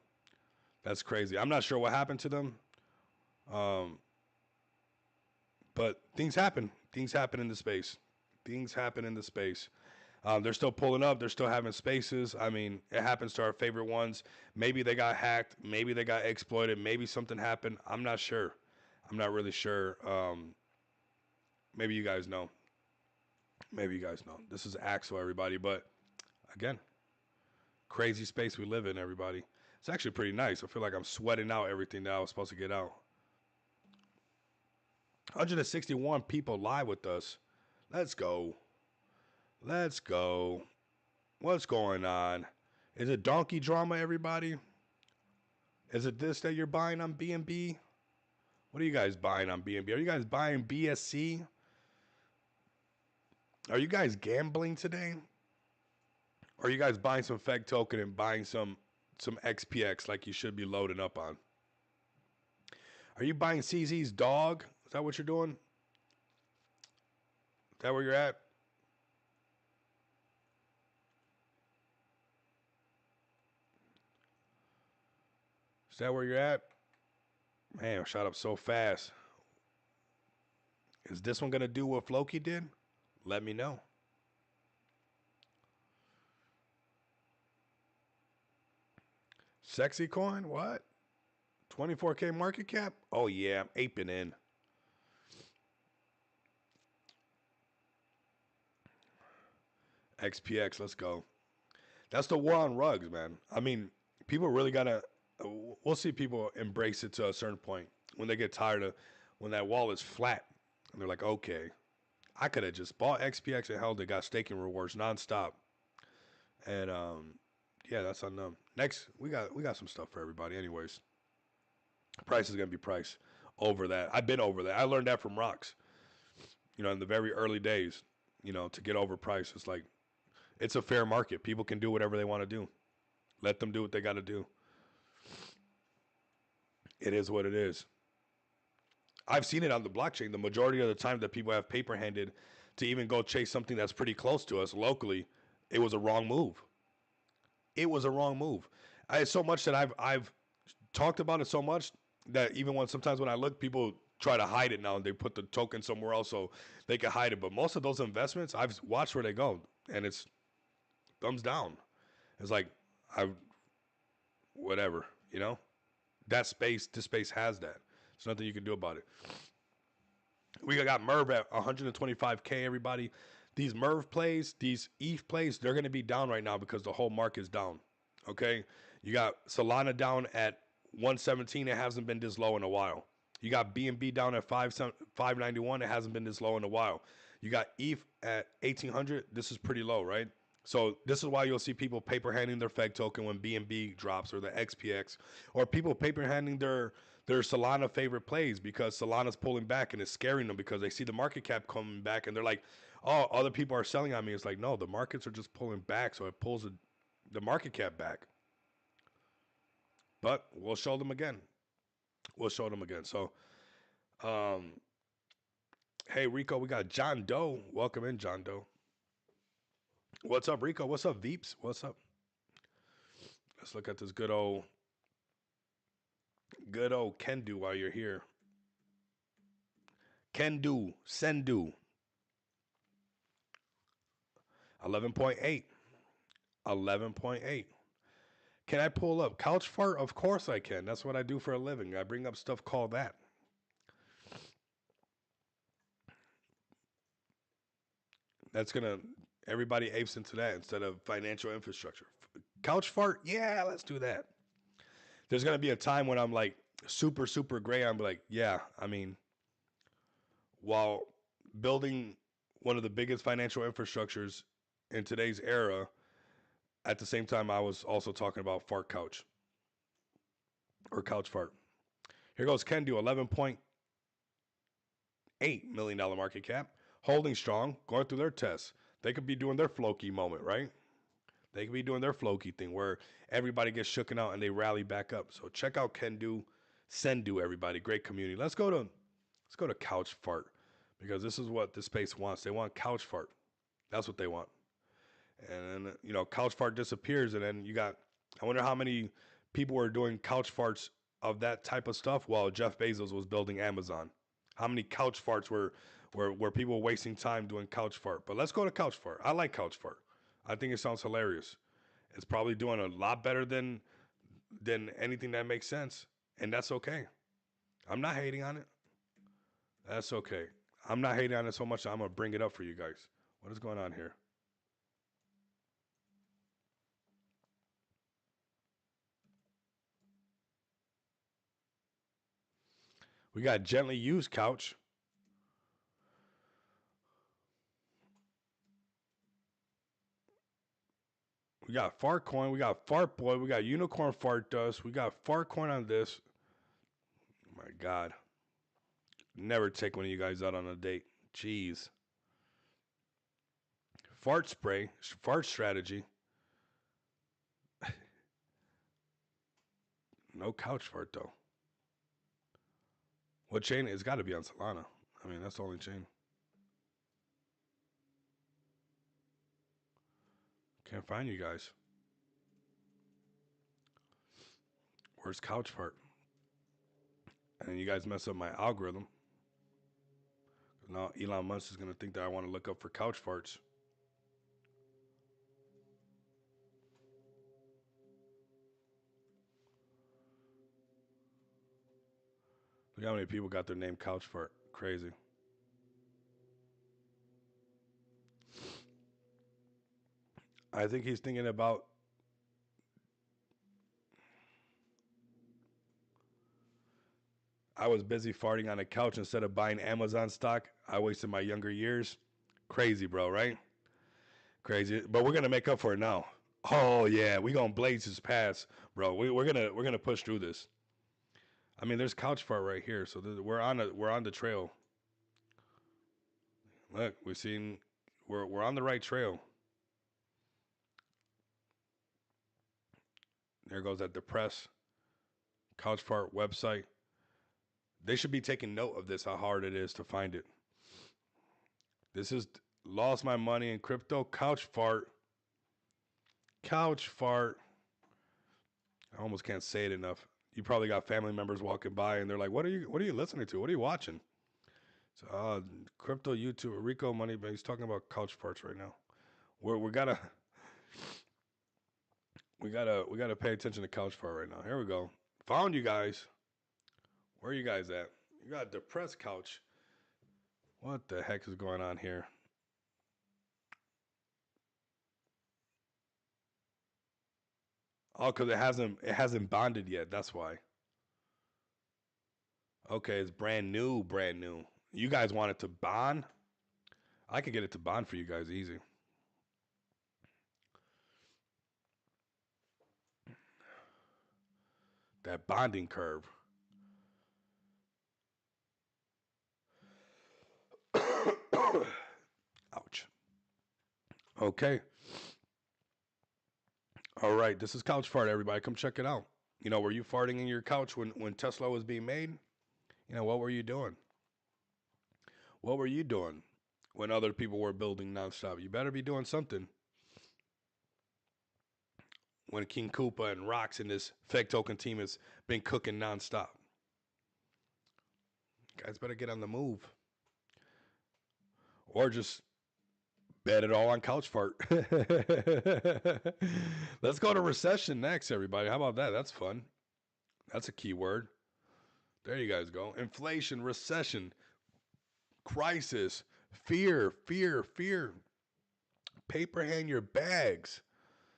That's crazy. I'm not sure what happened to them. Um, but things happen. Things happen in the space. Things happen in the space. They're still pulling up. They're still having spaces. I mean, it happens to our favorite ones. Maybe they got hacked. Maybe they got exploited. Maybe something happened. I'm not sure. I'm not really sure. Maybe you guys know. Maybe you guys know. This is Axel, everybody. But again, crazy space we live in, everybody. It's actually pretty nice. I feel like I'm sweating out everything that I was supposed to get out. 161 people live with us. Let's go. Let's go. What's going on? Is it donkey drama, everybody? Is it this that you're buying on BNB? What are you guys buying on BNB? Are you guys buying BSC? Are you guys gambling today? Or are you guys buying some FEG token and buying some XPX like you should be loading up on? Are you buying CZ's dog? Is that what you're doing? Is that where you're at? Is that where you're at? Man, shot up so fast. Is this one gonna do what Floki did? Let me know. Sexy coin? What? 24K market cap? Oh yeah, I'm aping in. XPX, let's go. That's the war on rugs, man. I mean, people really gotta. We'll see people embrace it to a certain point when they get tired of when that wall is flat and they're like, okay, I could have just bought XPX and held it, got staking rewards nonstop, and yeah, that's on them. Next, we got some stuff for everybody. Anyways, price is gonna be price over that. I've been over that. I learned that from Rocks. In the very early days, to get over price, it's like it's a fair market. People can do whatever they want to do. Let them do what they got to do. It is what it is. I've seen it on the blockchain. The majority of the time that people have paper handed to even go chase something that's pretty close to us locally, it was a wrong move. It was a wrong move. So much that I've talked about it so much that even when sometimes when I look, people try to hide it now and they put the token somewhere else so they can hide it. But most of those investments, I've watched where they go, and it's thumbs down. It's like I whatever, that space. This space has that. There's nothing you can do about it. We got Merv at 125K. Everybody, these Merv plays, these ETH plays, they're going to be down right now because the whole market's down. Okay, you got Solana down at 117. It hasn't been this low in a while. You got BNB down at 591. It hasn't been this low in a while. You got ETH at 1800. This is pretty low, right? So this is why you'll see people paper handing their FEG token when BNB drops or the XPX, or people paper handing their Solana favorite plays because Solana's pulling back and it's scaring them because they see the market cap coming back and they're like, oh, other people are selling on me. It's like, no, the markets are just pulling back, so it pulls the market cap back. But we'll show them again. We'll show them again. So, um, hey Rico, we got John Doe. Welcome in, John Doe. What's up, Rico? What's up, Veeps? What's up? Let's look at this good old can do while you're here. Can do, send do. 11.8. 11.8. Can I pull up couch fart? Of course I can. That's what I do for a living. I bring up stuff called that. That's gonna everybody apes into that instead of financial infrastructure. Couch fart, yeah, let's do that. There's gonna be a time when I'm like super gray. I'm like, yeah. I mean, while building one of the biggest financial infrastructures in today's era, at the same time, I was also talking about fart couch or couch fart. Here goes Ken do $11.8 million market cap, holding strong, going through their tests. They could be doing their Floki moment, right? They could be doing their Floki thing where everybody gets shooken out and they rally back up. So check out Ken do, Sendu, everybody. Great community. Let's go to couch fart because this is what this space wants. They want couch fart. That's what they want. And then, couch fart disappears, and then you got. I wonder how many people were doing couch farts of that type of stuff while Jeff Bezos was building Amazon. How many couch farts were people wasting time doing couch fart? But let's go to couch fart. I like couch fart. I think it sounds hilarious. It's probably doing a lot better than anything that makes sense, and that's okay. I'm not hating on it. That's okay. I'm not hating on it so much. I'm gonna bring it up for you guys. What is going on here? We got gently used couch. We got fart coin. We got fart boy. We got unicorn fart dust. We got fart coin on this. Oh my God. Never take one of you guys out on a date. Jeez. Fart spray. Fart strategy. No couch fart though. What chain? It's got to be on Solana. I mean, that's the only chain. Can't find you guys. Where's couch fart? And you guys mess up my algorithm. Now Elon Musk is gonna think that I want to look up for couch farts. Look how many people got their name couch fart. Crazy. I think he's thinking about. I was busy farting on a couch instead of buying Amazon stock. I wasted my younger years. Crazy, bro, right? Crazy. But we're gonna make up for it now. Oh yeah, we gonna blaze this pass, bro. We're gonna push through this. I mean, there's couch fart right here, so we're on the trail. Look, we're on the right trail. There goes that depressed couch fart website. They should be taking note of this, how hard it is to find it. This is lost my money in crypto. Couch fart. Couch fart. I almost can't say it enough. You probably got family members walking by and they're like, What are you listening to? What are you watching?" So crypto YouTube Rico money, but he's talking about couch farts right now. We gotta we gotta pay attention to couch fart right now. Here we go. Found you guys. Where are you guys at? You got a depressed couch. What the heck is going on here? Oh, because it hasn't bonded yet. That's why. Okay, it's brand new, brand new. You guys want it to bond? I could get it to bond for you guys easy. That bonding curve. Ouch. Okay. All right. This is Couch Fart, everybody. Come check it out. Were you farting in your couch when Tesla was being made? What were you doing? What were you doing when other people were building nonstop? You better be doing something when King Koopa and Rocks and this fake token team has been cooking nonstop. Guys better get on the move. Or just bet it all on couch fart. Let's go to recession next, everybody. How about that? That's fun. That's a key word. There you guys go. Inflation, recession, crisis, fear, fear, fear. paper hand your bags.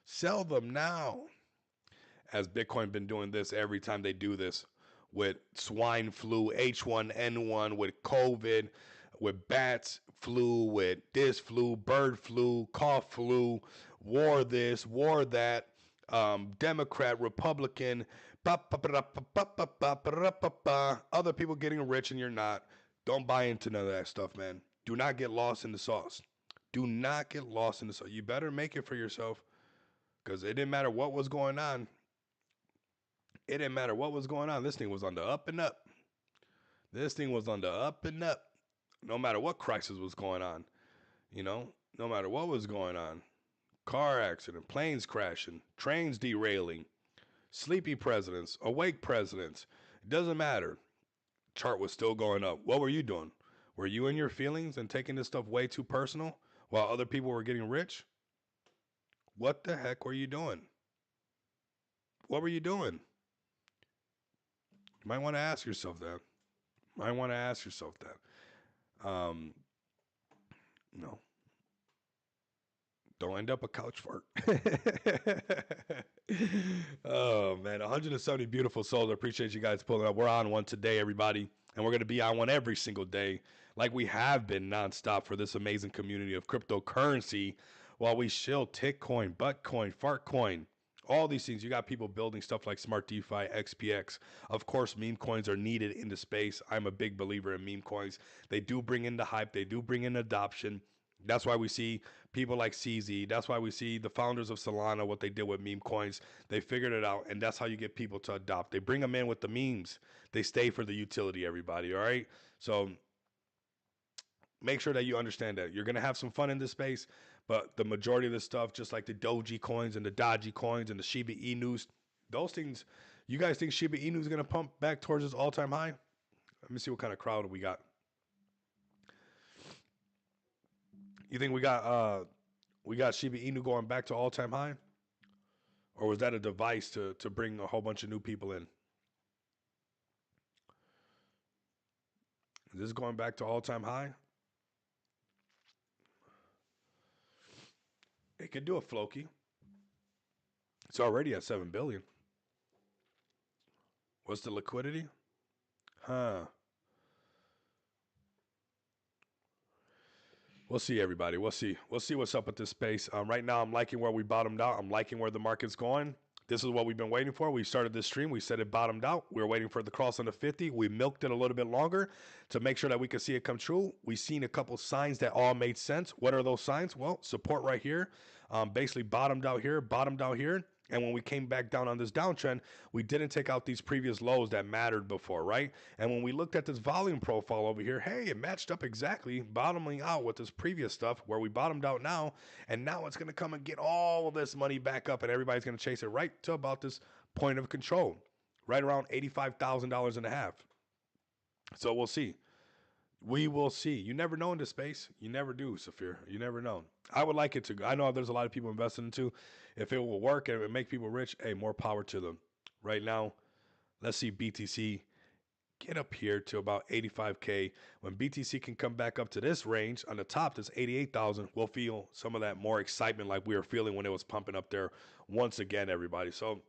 Sell them now. Has Bitcoin been doing this every time they do this with swine flu, H1N1, with COVID, with bats flu, with this flu, bird flu, cough flu, war this, war that, Democrat, Republican, other people getting rich and you're not. Don't buy into none of that stuff, man. Do not get lost in the sauce. Do not get lost in the sauce. You better make it for yourself because it didn't matter what was going on. It didn't matter what was going on. This thing was on the up and up. This thing was on the up and up. No matter what crisis was going on, no matter what was going on. Car accident, planes crashing, trains derailing, sleepy presidents, awake presidents. It doesn't matter. Chart was still going up. What were you doing? Were you in your feelings and taking this stuff way too personal while other people were getting rich? What the heck were you doing? What were you doing? You might want to ask yourself that. No. Don't end up a couch fart. Oh, man. 170 beautiful souls. I appreciate you guys pulling up. We're on one today, everybody. And we're going to be on one every single day, like we have been nonstop for this amazing community of cryptocurrency while we shill Tickcoin, Buttcoin, Fartcoin. All these things. You got people building stuff like Smart DeFi, XPX. Of course, meme coins are needed in the space. I'm a big believer in meme coins. They do bring in the hype. They do bring in adoption. That's why we see people like CZ. That's why we see the founders of Solana, what they did with meme coins. They figured it out, and that's how you get people to adopt. They bring them in with the memes. They stay for the utility, everybody, all right? So make sure that you understand that. You're going to have some fun in this space, but the majority of this stuff, just like the Doji coins and the Dodgy coins and the Shiba Inus, those things, you guys think Shiba Inu is going to pump back towards its all-time high? Let me see what kind of crowd we got. You think we got Shiba Inu going back to all-time high? Or was that a device to bring a whole bunch of new people in? Is this going back to all-time high? It could do a Floki. It's already at 7 billion. What's the liquidity? Huh. We'll see, everybody. We'll see. We'll see what's up with this space. Right now, I'm liking where we bottomed out. I'm liking where the market's going. This is what we've been waiting for. We started this stream. We said it bottomed out. We were waiting for the cross on the 50. We milked it a little bit longer to make sure that we could see it come true. We've seen a couple signs that all made sense. What are those signs? Well, support right here. Basically bottomed out here, bottomed out here. And when we came back down on this downtrend, we didn't take out these previous lows that mattered before, right? And when we looked at this volume profile over here, hey, it matched up exactly, bottoming out with this previous stuff where we bottomed out now. And now it's going to come and get all of this money back up, and everybody's going to chase it right to about this point of control, right around $85,000 and a half. So we'll see. We will see. You never know in this space. You never do, Saphir. You never know. I would like it to. I know there's a lot of people investing into. If it will work and it make people rich, hey, more power to them. Right now, let's see BTC get up here to about 85K. When BTC can come back up to this range on the top, this 88,000, we'll feel some of that more excitement like we were feeling when it was pumping up there once again, everybody. So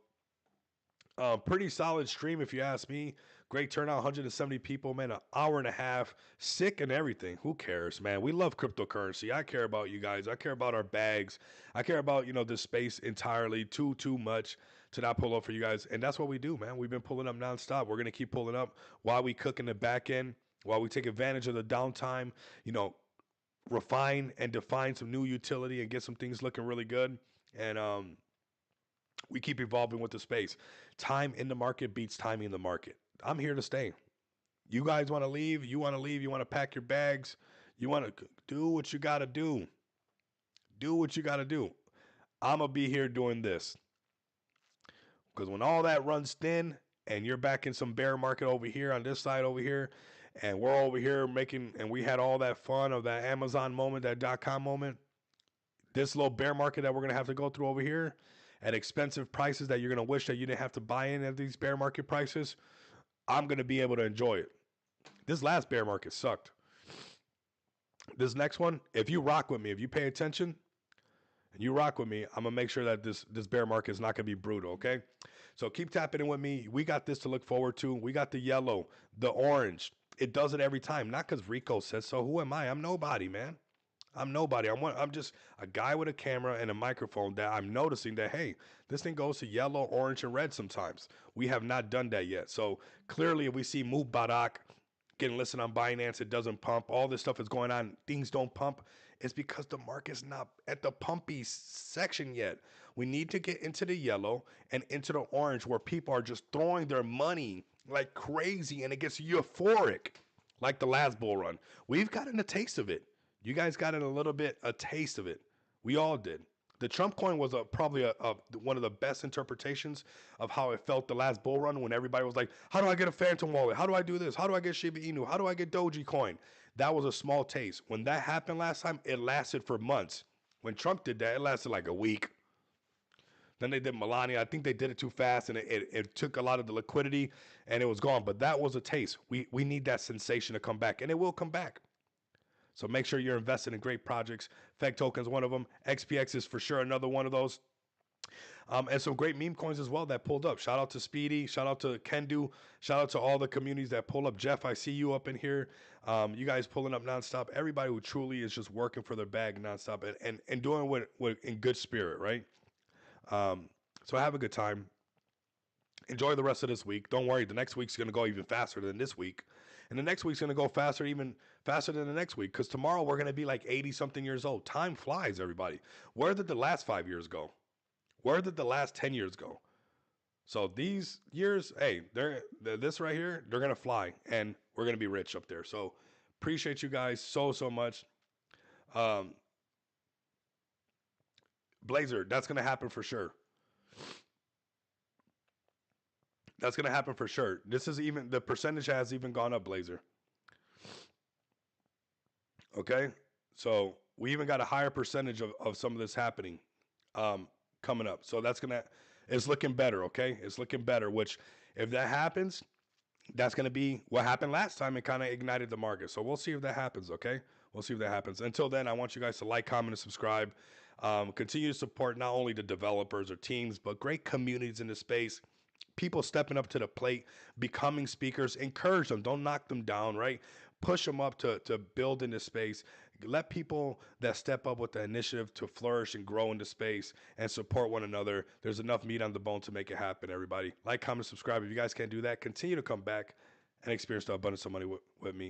pretty solid stream if you ask me. Great turnout, 170 people, man, an hour and a half, sick and everything. Who cares, man? We love cryptocurrency. I care about you guys. I care about our bags. I care about, this space entirely too much to not pull up for you guys. And that's what we do, man. We've been pulling up nonstop. We're going to keep pulling up while we cook in the back end, while we take advantage of the downtime, refine and define some new utility and get some things looking really good. And, we keep evolving with the space. Time in the market beats timing in the market. I'm here to stay. You guys want to leave? You want to leave? You want to pack your bags? You want to do what you got to do? Do what you got to do. I'm going to be here doing this. Because when all that runs thin and you're back in some bear market over here on this side over here, and we're over here and we had all that fun of that Amazon moment, that .com moment, this little bear market that we're going to have to go through over here, at expensive prices that you're going to wish that you didn't have to buy in at these bear market prices, I'm going to be able to enjoy it. This last bear market sucked. This next one, if you rock with me, if you pay attention, and you rock with me, I'm gonna make sure that this bear market is not gonna be brutal. Okay, so keep tapping in with me. We got this to look forward to. We got the yellow, the orange. It does it every time. Not because Rico says so. Who am I? I'm nobody, man. I'm nobody. I'm just a guy with a camera and a microphone that I'm noticing that hey, this thing goes to yellow, orange, and red sometimes. We have not done that yet. So clearly, if we see Mubarak getting listed on Binance, it doesn't pump. All this stuff is going on. Things don't pump. It's because the market's not at the pumpy section yet. We need to get into the yellow and into the orange where people are just throwing their money like crazy and it gets euphoric like the last bull run. We've gotten a taste of it. You guys got a little bit, a taste of it. We all did. The Trump coin was probably one of the best interpretations of how it felt the last bull run when everybody was like, how do I get a Phantom wallet? How do I do this? How do I get Shiba Inu? How do I get Doji coin? That was a small taste. When that happened last time, it lasted for months. When Trump did that, it lasted like a week. Then they did Melania. I think they did it too fast and it took a lot of the liquidity and it was gone. But that was a taste. We need that sensation to come back and it will come back. So make sure you're invested in great projects. Feg Token's one of them. XPX is for sure another one of those. And some great meme coins as well that pulled up. Shout out to Speedy. Shout out to Kendu. Shout out to all the communities that pull up. Jeff, I see you up in here. You guys pulling up nonstop. Everybody who truly is just working for their bag nonstop and doing what in good spirit, right? So have a good time. Enjoy the rest of this week. Don't worry, the next week's going to go even faster than this week. And the next week's going to go faster, even faster than the next week. Because tomorrow we're going to be like 80 something years old. Time flies, everybody. Where did the last 5 years go? Where did the last 10 years go? So these years, hey, they're this right here, they're going to fly. And we're going to be rich up there. So appreciate you guys so much. Blazer, that's going to happen for sure. That's going to happen for sure. This is even, the percentage has even gone up, Blazer. Okay? So we even got a higher percentage of some of this happening coming up. So that's going to, it's looking better, okay? It's looking better, which if that happens, that's going to be what happened last time. It kind of ignited the market. So we'll see if that happens, okay? We'll see if that happens. Until then, I want you guys to like, comment, and subscribe. Continue to support not only the developers or teams, but great communities in the space. People stepping up to the plate, becoming speakers, encourage them. Don't knock them down, right? Push them up to build in the space. Let people that step up with the initiative to flourish and grow in the space and support one another. There's enough meat on the bone to make it happen, everybody. Like, comment, subscribe. If you guys can't do that, continue to come back and experience the abundance of money with me.